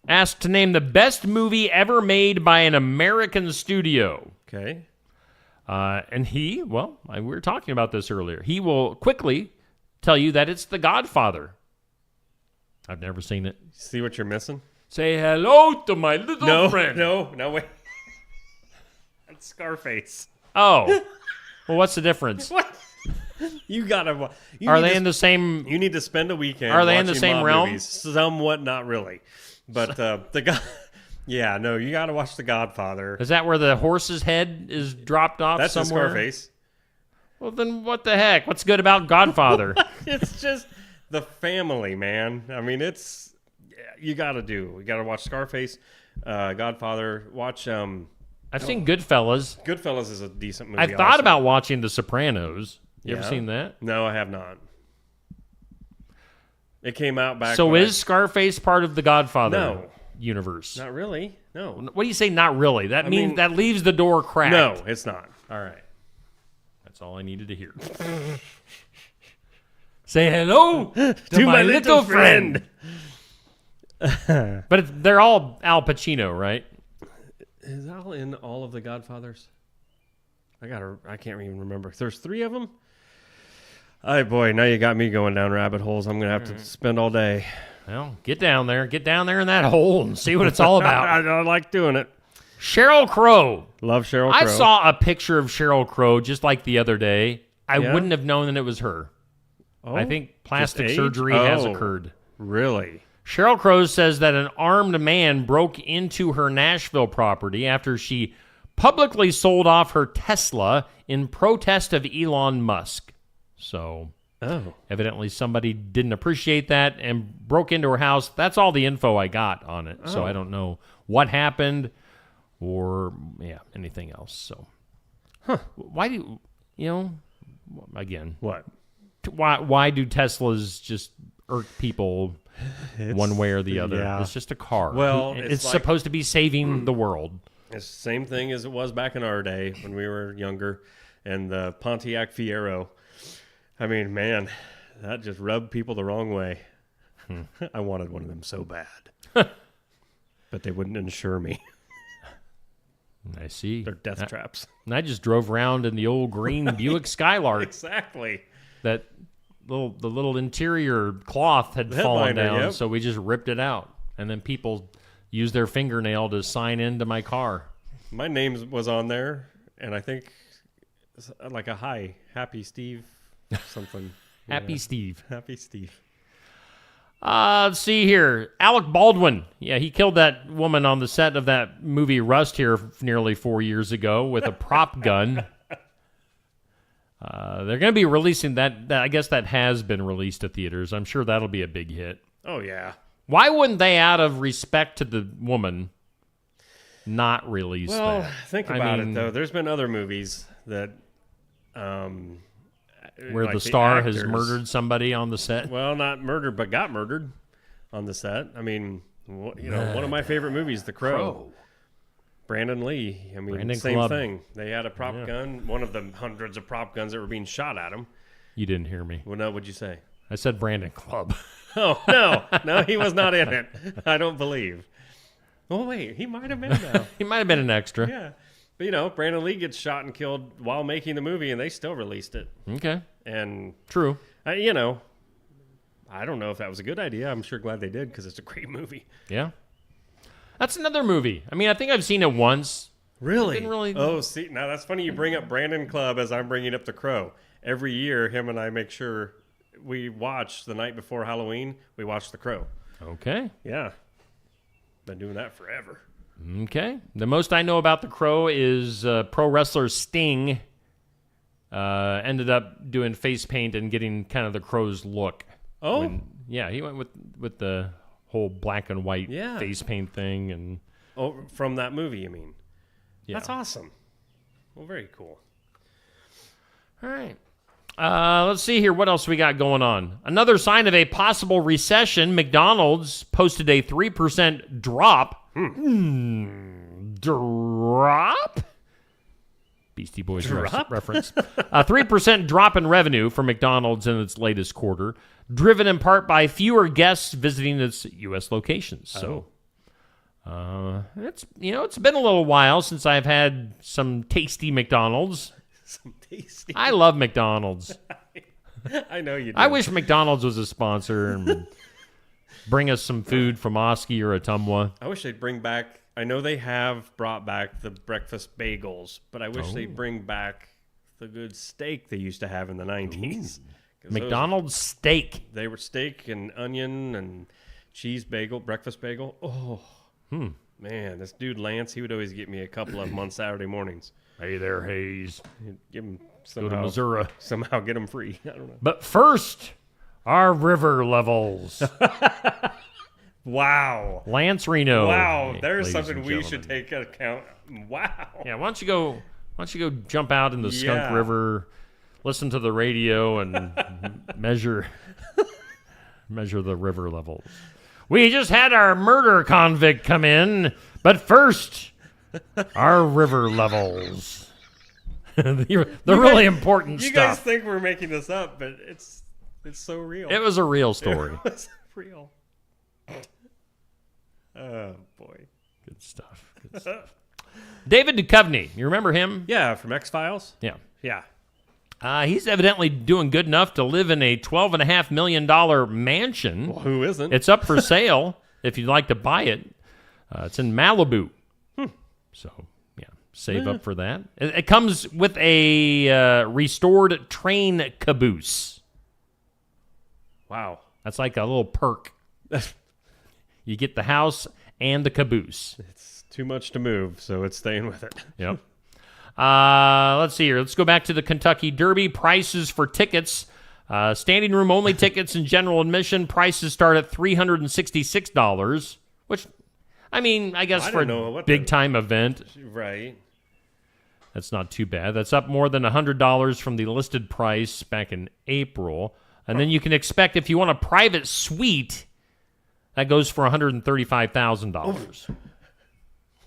asked to name the best movie ever made by an American studio. Okay. And we were talking about this earlier. He will quickly tell you that it's The Godfather. I've never seen it. See what you're missing? Say hello to my little friend. No, wait. That's Scarface. Oh. Well, what's the difference? What? You gotta. Are they in the same... You need to spend a weekend. Are they in the watching same mob realm? movies. Somewhat, not really. But the guy. Yeah, no, you gotta watch The Godfather. Is that where the horse's head is dropped off That's somewhere? in Scarface. Well, then what the heck? What's good about Godfather? It's just the family, man. I mean, it's you gotta do. You gotta watch Scarface, Godfather. Watch. I've seen Goodfellas. Goodfellas is a decent movie. I thought also. about watching The Sopranos. You ever Yeah. seen that? No, I have not. It came out back. So when is Scarface part of the Godfather No. universe? Not really. No. What do you say? Not really. That means mean- that leaves the door cracked. No, it's not. All right. That's all I needed to hear. Say hello to my little friend. But they're all Al Pacino, right? Is Al in all of the Godfathers? I can't even remember. There's 3 of them. Oh boy, now you got me going down rabbit holes. I'm gonna have to spend all day. Well, get down there in that hole and see what it's all about. I like doing it. Sheryl Crow. Love Sheryl Crow. I saw a picture of Sheryl Crow just like the other day. I Yeah? wouldn't have known that it was her. Oh, I think plastic just age? surgery has Oh, occurred. Really? Sheryl Crow says that an armed man broke into her Nashville property after she publicly sold off her Tesla in protest of Elon Musk. So Oh. Evidently, somebody didn't appreciate that and broke into her house. That's all the info I got on it. So I don't know what happened or, anything else. So, why do again, What? why do Teslas just irk people one way or the other? yeah. It's just a car. Well, it's it's like- supposed to be saving the world. It's the same thing as it was back in our day when we were younger, and the Pontiac Fiero. I mean, man, that just rubbed people the wrong way. I wanted one of them so bad. But they wouldn't insure me. I see. They're death traps. And I just drove around in the old green Buick Skylark. Exactly. That the little interior cloth had fallen headliner, down, yep. so we just ripped it out. And then people used their fingernail to sign into my car. My name was on there, and I think it's like a Happy Steve something. Happy Steve. Happy Steve. Let's see here. Alec Baldwin. Yeah, he killed that woman on the set of that movie Rust here nearly 4 years ago with a prop gun. They're going to be releasing that. I guess that has been released to theaters. I'm sure that'll be a big hit. Oh, yeah. Why wouldn't they, out of respect to the woman, not release Well, that? think about it, though. There's been other movies that... where like the star has actors- murdered somebody on the set. Well, not murdered, but got murdered on the set. I mean, one of my favorite movies, The Crow. Brandon Lee. I mean, Brandon same Clubb. thing. They had a prop gun, one of the hundreds of prop guns that were being shot at him. You didn't hear me. Well, no, what'd you say? I said Brandon Clubb. Oh, no, he was not in it. I don't believe. Oh, wait, he might have been now. He might have been an extra. Yeah. But, Brandon Lee gets shot and killed while making the movie, and they still released it. Okay. And, True. I don't know if that was a good idea. I'm sure glad they did because it's a great movie. Yeah. That's another movie. I mean, I think I've seen it once. Really? Didn't really- Oh, see, now that's funny you bring up Brandon Clubb as I'm bringing up The Crow. Every year, him and I make sure we watch the night before Halloween, we watch The Crow. Okay. Yeah. Been doing that forever. Okay. The most I know about The Crow is pro wrestler Sting ended up doing face paint and getting kind of the Crow's look. Oh? He went with the whole black and white Yeah. face paint thing. And Oh, from that movie, you mean? yeah. That's awesome. Well, very cool. All right. Let's see here. What else we got going on? Another sign of a possible recession. McDonald's posted a 3% drop. Drop? Beastie Boys reference. A 3% drop in revenue for McDonald's in its latest quarter, driven in part by fewer guests visiting its U.S. locations. So, it's been a little while since I've had some tasty McDonald's. Some tasty. I love McDonald's. I know you do. I wish McDonald's was a sponsor and bring us some food from Osky or Atumwa. I wish they'd bring back. I know they have brought back the breakfast bagels, but I wish they'd bring back the good steak they used to have in the 90s. McDonald's steak. They were steak and onion and cheese bagel, breakfast bagel. Oh, man, this dude Lance, he would always get me a couple of them on Saturday mornings. Hey there, Hayes. He'd give him Go to Missouri. somehow get them free. I don't know. But first, our river levels. Wow. Lance Reno. Wow, Hey, there's ladies something and we should gentlemen. take account. Wow. Yeah, why don't you go jump out in the Skunk Yeah. River, listen to the radio, and measure the river levels. We just had our murder convict come in, but first, our river levels. the really important You guys stuff. think we're making this up, but it's so real. It was a real story. It's real. Oh, boy. Good stuff. Good stuff. David Duchovny. You remember him? Yeah, from X-Files? Yeah. Yeah. He's evidently doing good enough to live in a $12.5 million mansion. Well, who isn't? It's up for sale if you'd like to buy it. It's in Malibu. So, yeah, save up for that. It comes with a restored train caboose. Wow. That's like a little perk. You get the house and the caboose. It's too much to move, so it's staying with it. Yep. Let's see here. Let's go back to the Kentucky Derby. Prices for tickets Standing room only tickets and general admission prices start at $366, which, I mean, I guess for a big-time event. Right. That's not too bad. That's up more than $100 from the listed price back in April. And then you can expect, if you want a private suite, that goes for $135,000.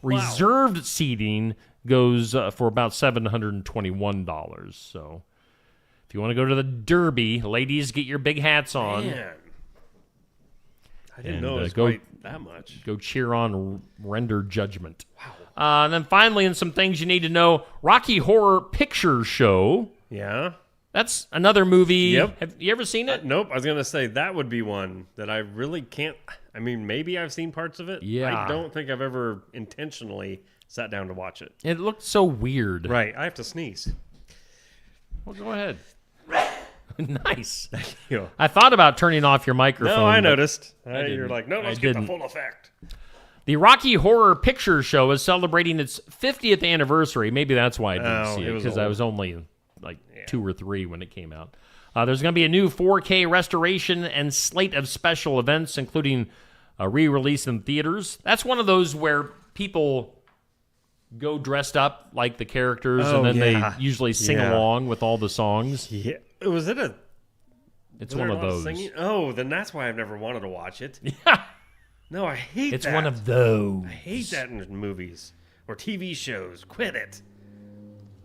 Reserved seating goes for about $721. So if you want to go to the Derby, ladies, get your big hats on. Man. I didn't know it was quite that much. Go cheer on Render Judgment. Wow. And then finally, in some things you need to know, Rocky Horror Picture Show. Yeah. That's another movie. Yep. Have you ever seen it? Nope. I was going to say that would be one that I really can't. I mean, maybe I've seen parts of it. Yeah. I don't think I've ever intentionally sat down to watch it. It looked so weird. Right. I have to sneeze. Well, go ahead. Nice. Thank you. I thought about turning off your microphone. No, I noticed. didn't. You're like, no, let's get the full effect. The Rocky Horror Picture Show is celebrating its 50th anniversary. Maybe that's why I didn't see it, because I was only like 2 or 3 when it came out. There's going to be a new 4K restoration and slate of special events, including a re-release in theaters. That's one of those where people go dressed up like the characters, and then they usually sing along with all the songs. Yeah. Was it a... It's one of those. Singing? Oh, then that's why I've never wanted to watch it. Yeah. No, I hate that. It's one of those. I hate that in movies or TV shows. Quit it.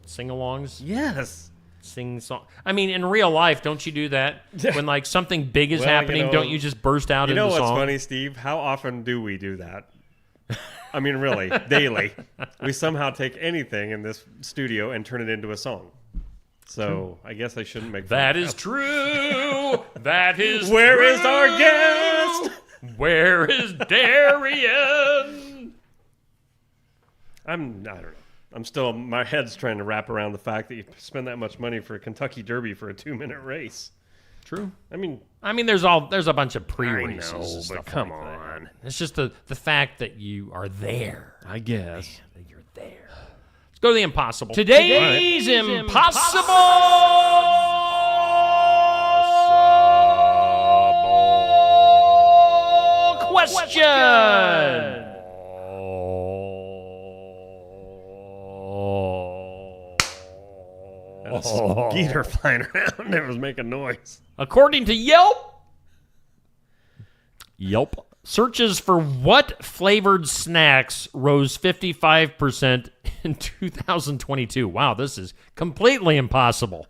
Sing-alongs? Yes. Sing song. I mean, in real life, don't you do that? When like something big is happening, don't you just burst out into song? You know what's funny, Steve? How often do we do that? I mean, really, daily. We somehow take anything in this studio and turn it into a song. So I guess I shouldn't make fun That of is true. That is Where true. is our guest? Where is Darian? I don't know. I'm still, my head's trying to wrap around the fact that you spend that much money for a Kentucky Derby for a 2-minute race. True. I mean, there's a bunch of pre-races. I know, and stuff but come like on. That. It's just the fact that you are there. I guess. Man, that you're there. Let's go to the impossible. Today's impossible question. A skeeter flying around. It was making noise. According to Yelp, searches for what flavored snacks rose 55% in 2022. Wow, this is completely impossible.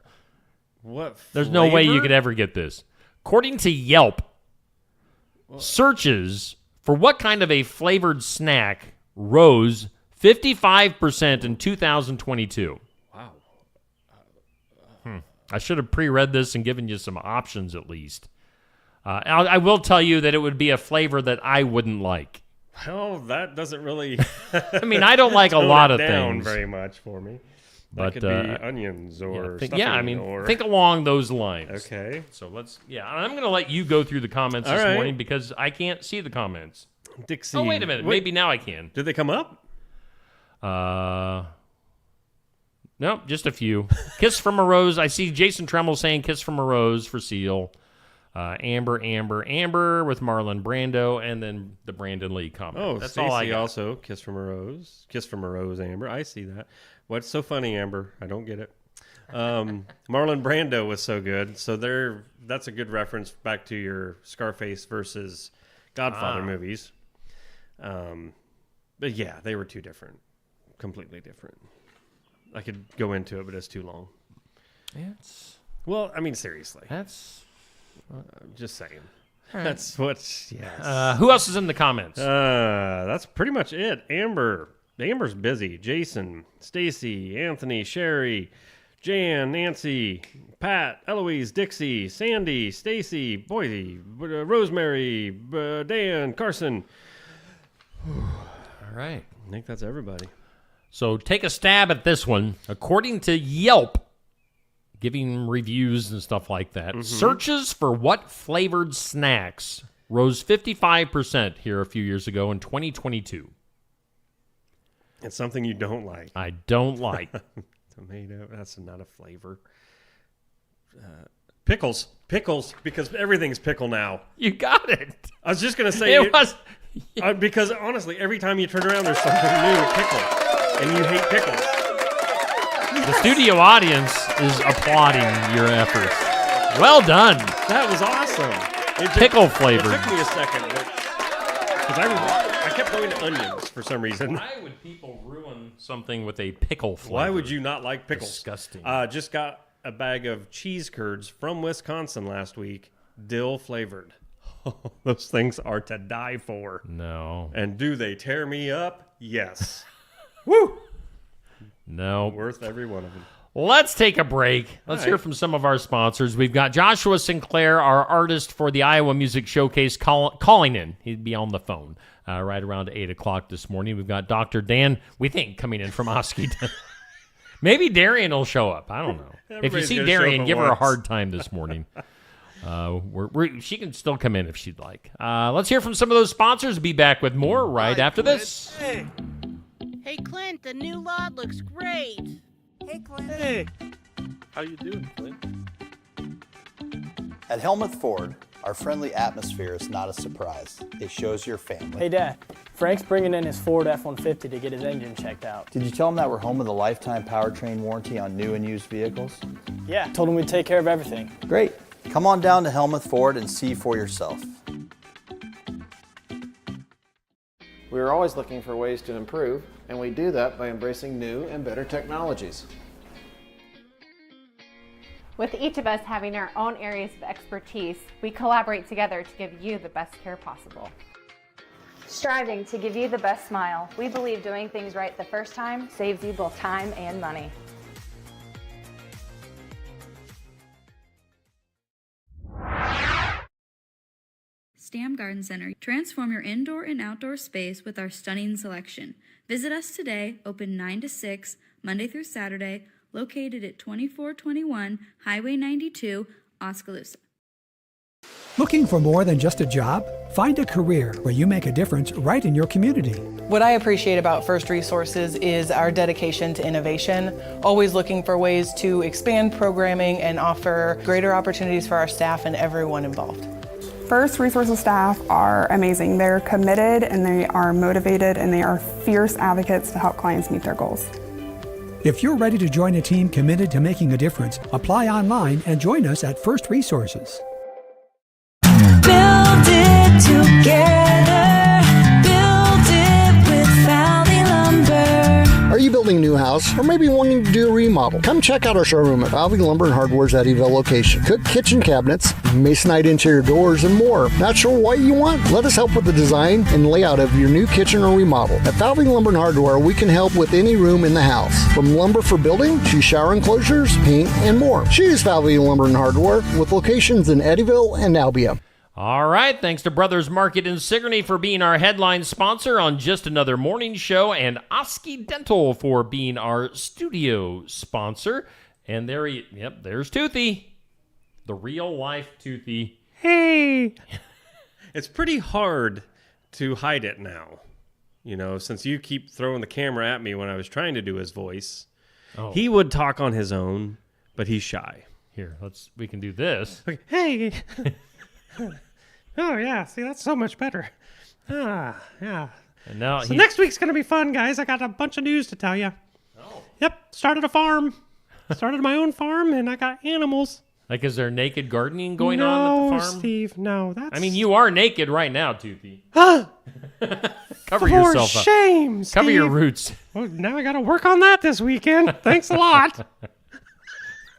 What? There's no way you could ever get this. According to Yelp, searches for what kind of a flavored snack rose 55% in 2022. Wow. I should have pre-read this and given you some options at least. I will tell you that it would be a flavor that I wouldn't like. Well, that doesn't really... I mean, I don't like a lot of things. Very much for me. But, that could be onions or stuffing. Think along those lines. Okay. So I'm going to let you go through the comments this morning because I can't see the comments. Dixie. Oh, wait a minute. Maybe now I can. Did they come up? Nope, just a few. Kiss from a Rose. I see Jason Tremmel saying Kiss from a Rose for Seal. Amber with Marlon Brando, and then the Brandon Lee comment. Oh, that's Stacey all I got. Also, Kiss from a Rose. Kiss from a Rose, Amber. I see that. What's so funny, Amber? I don't get it. Marlon Brando was so good. So that's a good reference back to your Scarface versus Godfather movies. But yeah, they were two different. Completely different. I could go into it, but it's too long. Well, I mean, seriously. That's... just saying. Right. That's what, yes. Who else is in the comments? That's pretty much it. Amber's busy. Jason, Stacy, Anthony, Sherry, Jan, Nancy, Pat, Eloise, Dixie, Sandy, Stacy, Boise, Rosemary, Dan, Carson. All right. I think that's everybody. So take a stab at this one. According to Yelp, giving reviews and stuff like that, searches for what flavored snacks rose 55% here a few years ago in 2022. It's something you don't like. I don't like. Tomato, that's not a flavor. Pickles, because everything's pickle now. You got it. I was just gonna say It was. because honestly, every time you turn around, there's something new pickle, and you hate pickles. The studio audience is applauding your efforts. Well done. That was awesome. Pickle flavored. It took me a second, because I kept going to onions for some reason. Why would people ruin something with a pickle flavor? Why would you not like pickles? Disgusting. Just got a bag of cheese curds from Wisconsin last week, dill flavored. Those things are to die for. No. And do they tear me up? Yes. Woo! No. Worth every one of them. Let's take a break. Let's hear from some of our sponsors. We've got Joshua Sinclair, our artist for the Iowa Music Showcase, calling in. He'd be on the phone right around 8 o'clock this morning. We've got Dr. Dan, we think, coming in from Osky. Maybe Darian will show up. I don't know. If you see Darian, give her a hard time this morning. She can still come in if she'd like. Let's hear from some of those sponsors. Be back with more right after this. Hey, Clint, the new lot looks great. Hey, Clint. Hey. How you doing, Clint? At Helmuth Ford, our friendly atmosphere is not a surprise. It shows your family. Hey, Dad. Frank's bringing in his Ford F-150 to get his engine checked out. Did you tell him that we're home with a lifetime powertrain warranty on new and used vehicles? Yeah, told him we'd take care of everything. Great. Come on down to Helmuth Ford and see for yourself. We are always looking for ways to improve, and we do that by embracing new and better technologies. With each of us having our own areas of expertise, we collaborate together to give you the best care possible. Striving to give you the best smile, we believe doing things right the first time saves you both time and money. Stam Garden Center. Transform your indoor and outdoor space with our stunning selection. Visit us today, open 9 to 6, Monday through Saturday, located at 2421 Highway 92, Oskaloosa. Looking for more than just a job? Find a career where you make a difference right in your community. What I appreciate about First Resources is our dedication to innovation, always looking for ways to expand programming and offer greater opportunities for our staff and everyone involved. First Resources staff are amazing. They're committed and they are motivated and they are fierce advocates to help clients meet their goals. If you're ready to join a team committed to making a difference, apply online and join us at First Resources. Build it together. Build it with Valley Lumber. Are you building a new house or maybe wanting to do a remodel? Come check out our showroom at Valley Lumber and Hardware's Eddyville location. Cook kitchen cabinets, masonite interior doors, and more. Not sure what you want? Let us help with the design and layout of your new kitchen or remodel. At Valley Lumber and Hardware, we can help with any room in the house. From lumber for building to shower enclosures, paint, and more. Choose Valley Lumber and Hardware with locations in Eddyville and Albia. All right, thanks to Brothers Market in Sigourney for being our headline sponsor on Just Another Morning Show, and Osky Dental for being our studio sponsor. And there's Toothy, the real life Toothy. Hey! It's pretty hard to hide it now, since you keep throwing the camera at me when I was trying to do his voice. Oh. He would talk on his own, but he's shy. Here, we can do this. Okay. Hey! Oh, yeah. See, that's so much better. Yeah. And now next week's going to be fun, guys. I got a bunch of news to tell you. Oh. Yep. Started a farm. Started my own farm, and I got animals. Like, is there naked gardening going on at the farm? No, Steve, no. I mean, you are naked right now, Toothy. Cover yourself up. Shame, Steve. Cover your roots. Well, now I got to work on that this weekend. Thanks a lot.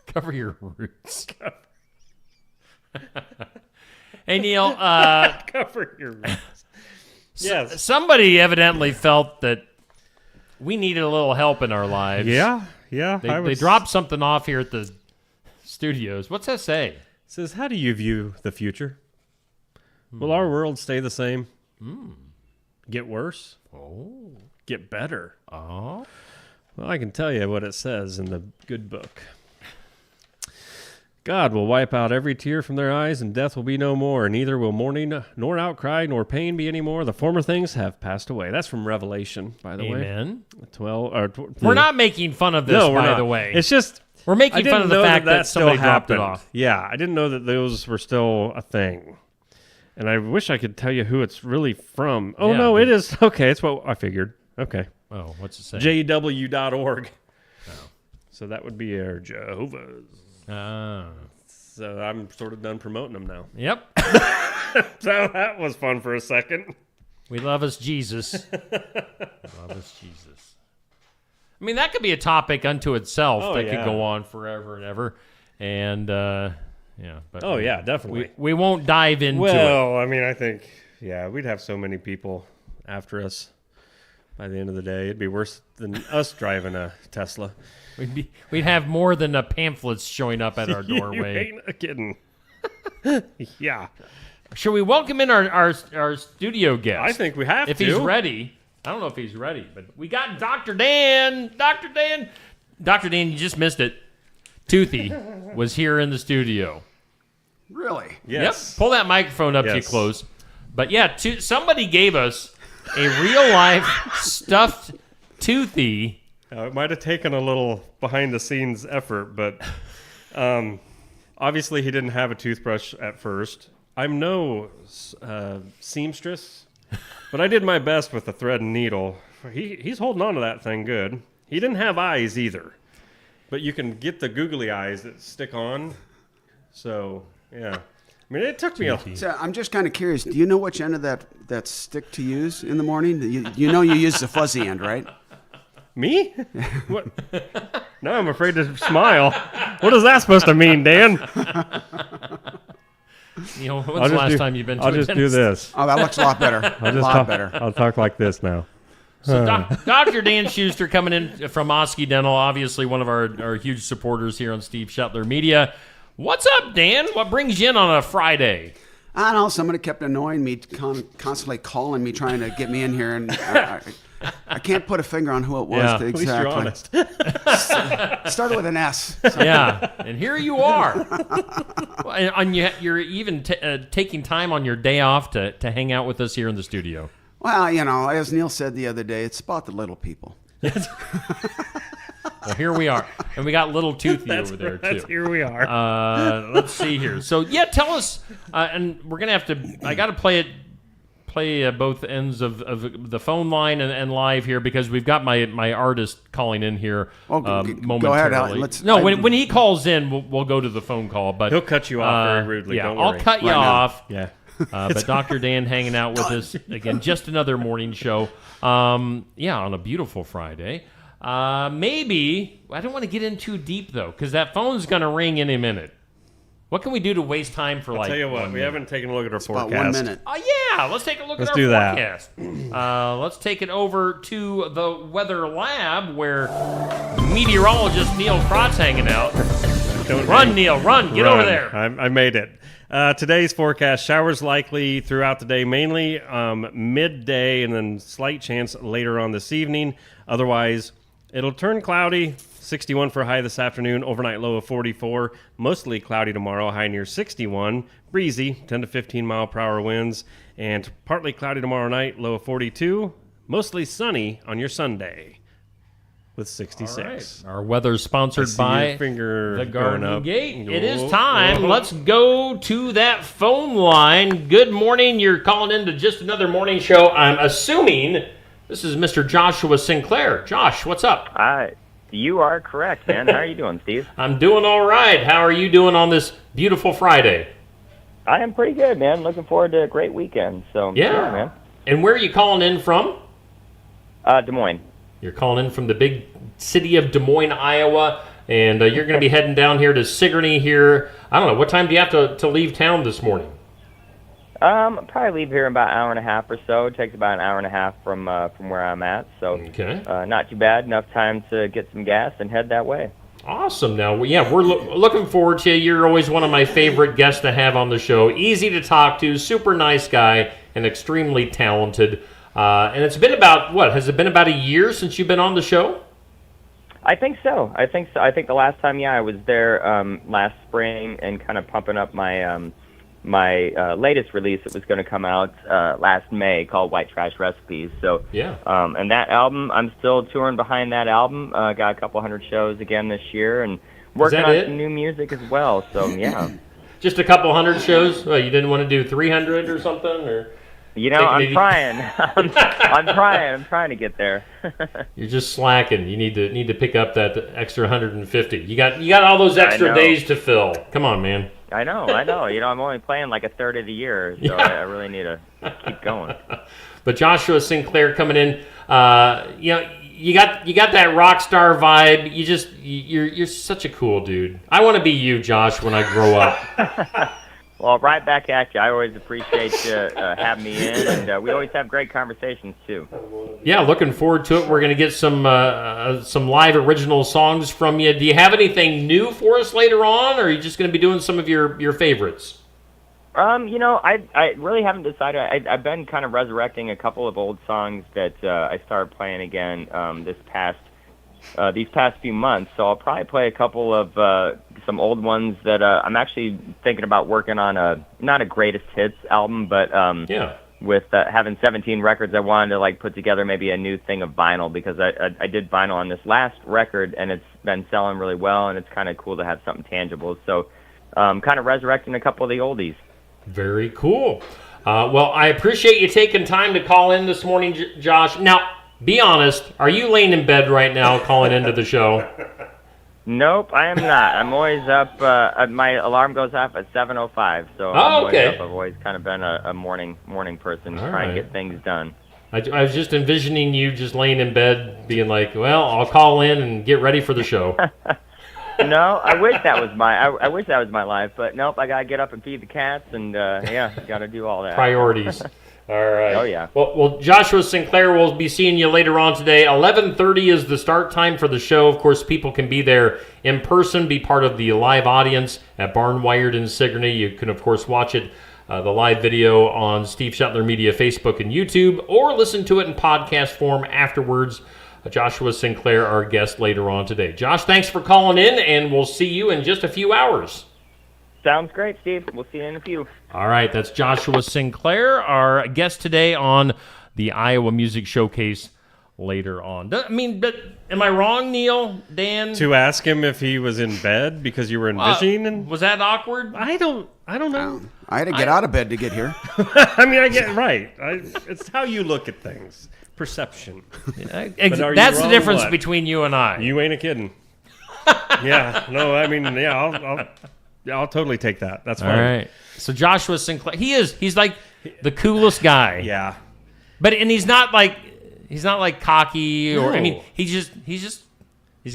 Cover your roots. Hey, Neil. Cover your roots. Yes. Somebody evidently felt that we needed a little help in our lives. Yeah. They dropped something off here at the studios. What's that say? It says, how do you view the future? Will our world stay the same? Get worse? Oh. Get better? Oh. Well, I can tell you what it says in the good book. God will wipe out every tear from their eyes, and death will be no more. Neither will mourning, nor outcry, nor pain be any more. The former things have passed away. That's from Revelation, by the way. Amen. 12. We're not making fun of this, by the way. It's just we're making fun of the fact that somebody dropped it off. Yeah, I didn't know that those were still a thing. And I wish I could tell you who it's really from. Oh, Yeah. no, it is. Okay, it's what I figured. Okay. Oh, what's it say? JW.org. Oh. So that would be our Jehovah's. Ah. So I'm sort of done promoting them now. Yep. So that was fun for a second. We love us Jesus. Love us Jesus. I mean, that could be a topic unto itself that could go on forever and ever. And, yeah. But yeah, definitely. We won't dive into it. Well, I mean, I think, we'd have so many people after us by the end of the day. It'd be worse than us driving a Tesla. We'd have more than pamphlets showing up at our doorway. You ain't kidding. Yeah. Should we welcome in our studio guest? I think we have if to. If he's ready. I don't know if he's ready, but we got Dr. Dan. Dr. Dan. Dr. Dan, you just missed it. Toothy was here in the studio. Really? Yes. Yep. Pull that microphone up to you close. But yeah, somebody gave us a real-life stuffed Toothy. It might have taken a little behind-the-scenes effort, but obviously he didn't have a toothbrush at first. I'm no seamstress, but I did my best with the thread and needle. He's holding on to that thing good. He didn't have eyes either, but you can get the googly eyes that stick on. So, yeah. I mean, it took me So I'm just kind of curious. Do you know which end of that stick to use in the morning? You know you use the fuzzy end, right? Me? What? Now I'm afraid to smile. What is that supposed to mean, Dan? You know, when's the last time you've been to I'll a just dentist? do this. Oh, that looks a lot better. Better. I'll talk like this now. So Dr. Dan Schuster coming in from Osky Dental, obviously one of our huge supporters here on Steve Shetler Media. What's up, Dan? What brings you in on a Friday? I don't know. Somebody kept annoying me, constantly calling me, trying to get me in here, and I can't put a finger on who it was exactly. At least you're honest. Started with an S. So. Yeah, and here you are. And you're even taking time on your day off to hang out with us here in the studio. Well, you know, as Neil said the other day, it's about the little people. Well, here we are. And we got little Toothy over there, too. Here we are. Let's see here. So, tell us, and we're going to have to, I got to play both ends of the phone line and live here because we've got my artist calling in here momentarily. Go ahead. When he calls in, we'll go to the phone call. But he'll cut you off very rudely. Don't worry. I'll cut you off. Yeah. But Dr. Dan hanging out with us again, just another morning show. On a beautiful Friday. Maybe I don't want to get in too deep though, because that phone's going to ring any minute. What can we do to waste time for I'll tell you what, we haven't taken a look at our forecast. About 1 minute. Let's take a look at our forecast. Let's take it over to the weather lab where meteorologist Neil Krott's hanging out. Run, Neil, run. Get over there. I made it. Today's forecast, showers likely throughout the day, mainly midday and then slight chance later on this evening. Otherwise, it'll turn cloudy. 61 for a high this afternoon, overnight low of 44. Mostly cloudy tomorrow, high near 61. Breezy, 10 to 15 mile per hour winds. And partly cloudy tomorrow night, low of 42. Mostly sunny on your Sunday with 66. All right. Our weather sponsored by the Garden Gate. It is Whoa. time. Let's go to that phone line. Good morning. You're calling into just another morning show. I'm assuming this is Mr. Joshua Sinclair. Josh, what's up? Hi. You are correct, man. How are you doing, Steve? I'm doing all right. How are you doing on this beautiful Friday? I am pretty good, man. Looking forward to a great weekend. So yeah man. And where are you calling in from? Des Moines. You're calling in from the big city of Des Moines, Iowa, and you're going to be heading down here to Sigourney here. I don't know. What time do you have to leave town this morning? Probably leave here in about an hour and a half or so. It takes about an hour and a half from where I'm at. So okay. Not too bad. Enough time to get some gas and head that way. Awesome. Now, we're looking forward to you. You're always one of my favorite guests to have on the show. Easy to talk to, super nice guy, and extremely talented. And it's been about, has it been about a year since you've been on the show? I think so. I think the last time, I was there last spring and kind of pumping up my my latest release that was going to come out last May called White Trash Recipes. So yeah, and that album, I'm still touring behind that album. Got a couple hundred shows again this year and working on some new music as well. So yeah. Just a couple hundred shows? Well, you didn't want to do 300 or something, or? I'm trying. I'm trying to get there. You're just slacking. You need to pick up that extra 150. You got all those extra days to fill. Come on, man. I know. I'm only playing like a third of the year, so I really need to keep going. But Joshua Sinclair coming in, you got that rock star vibe. You're such a cool dude. I want to be you, Josh, when I grow up. Well, right back at you. I always appreciate you having me in, and we always have great conversations too. Yeah, looking forward to it. We're going to get some live original songs from you. Do you have anything new for us later on, or are you just going to be doing some of your favorites? I really haven't decided. I've been kind of resurrecting a couple of old songs that I started playing again these past few months. So I'll probably play a couple of some old ones that I'm actually thinking about working on not a greatest hits album, but with having 17 records, I wanted to like put together maybe a new thing of vinyl, because I did vinyl on this last record and it's been selling really well, and it's kind of cool to have something tangible. So kind of resurrecting a couple of the oldies. Very cool. Well, I appreciate you taking time to call in this morning, Josh. Now, be honest, are you laying in bed right now calling into the show? Nope, I am not. I'm always up. My alarm goes off at 7:05, so I'm always up. I've always kind of been a morning person, trying to get things done. I was just envisioning you just laying in bed being like, well, I'll call in and get ready for the show. No, I wish that was my life, but nope, I got to get up and feed the cats, and got to do all that. Priorities. All right. Oh, yeah. Well, Joshua Sinclair, we'll be seeing you later on today. 11:30 is the start time for the show. Of course, people can be there in person, be part of the live audience at Barnwired in Sigourney. You can, of course, watch it, the live video on Steve Shetler Media Facebook and YouTube, or listen to it in podcast form afterwards. Joshua Sinclair, our guest later on today. Josh, thanks for calling in, and we'll see you in just a few hours. Sounds great, Steve. We'll see you in a few. All right, that's Joshua Sinclair, our guest today on the Iowa Music Showcase later on. Am I wrong, Neil, Dan? To ask him if he was in bed because you were envisioning? Was that awkward? I don't know. I had to get out of bed to get here. I get right. It's how you look at things. Perception. That's the difference between you and I. You ain't a kidding. I'll totally take that. That's fine. All right. So Joshua Sinclair, he's like the coolest guy. Yeah. And he's not like cocky or he's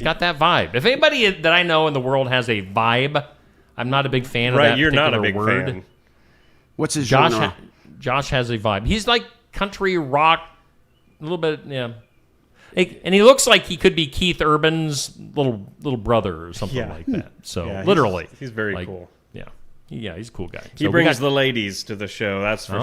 got that vibe. If anybody that I know in the world has a vibe, I'm not a big fan of that. Right, you're not a big word. fan. What's his genre? Josh has a vibe. He's like country rock, a little bit, yeah. And he looks like he could be Keith Urban's little brother or something like that. So literally, he's very cool. Yeah, he's a cool guy. He brings the ladies to the show. That's for sure.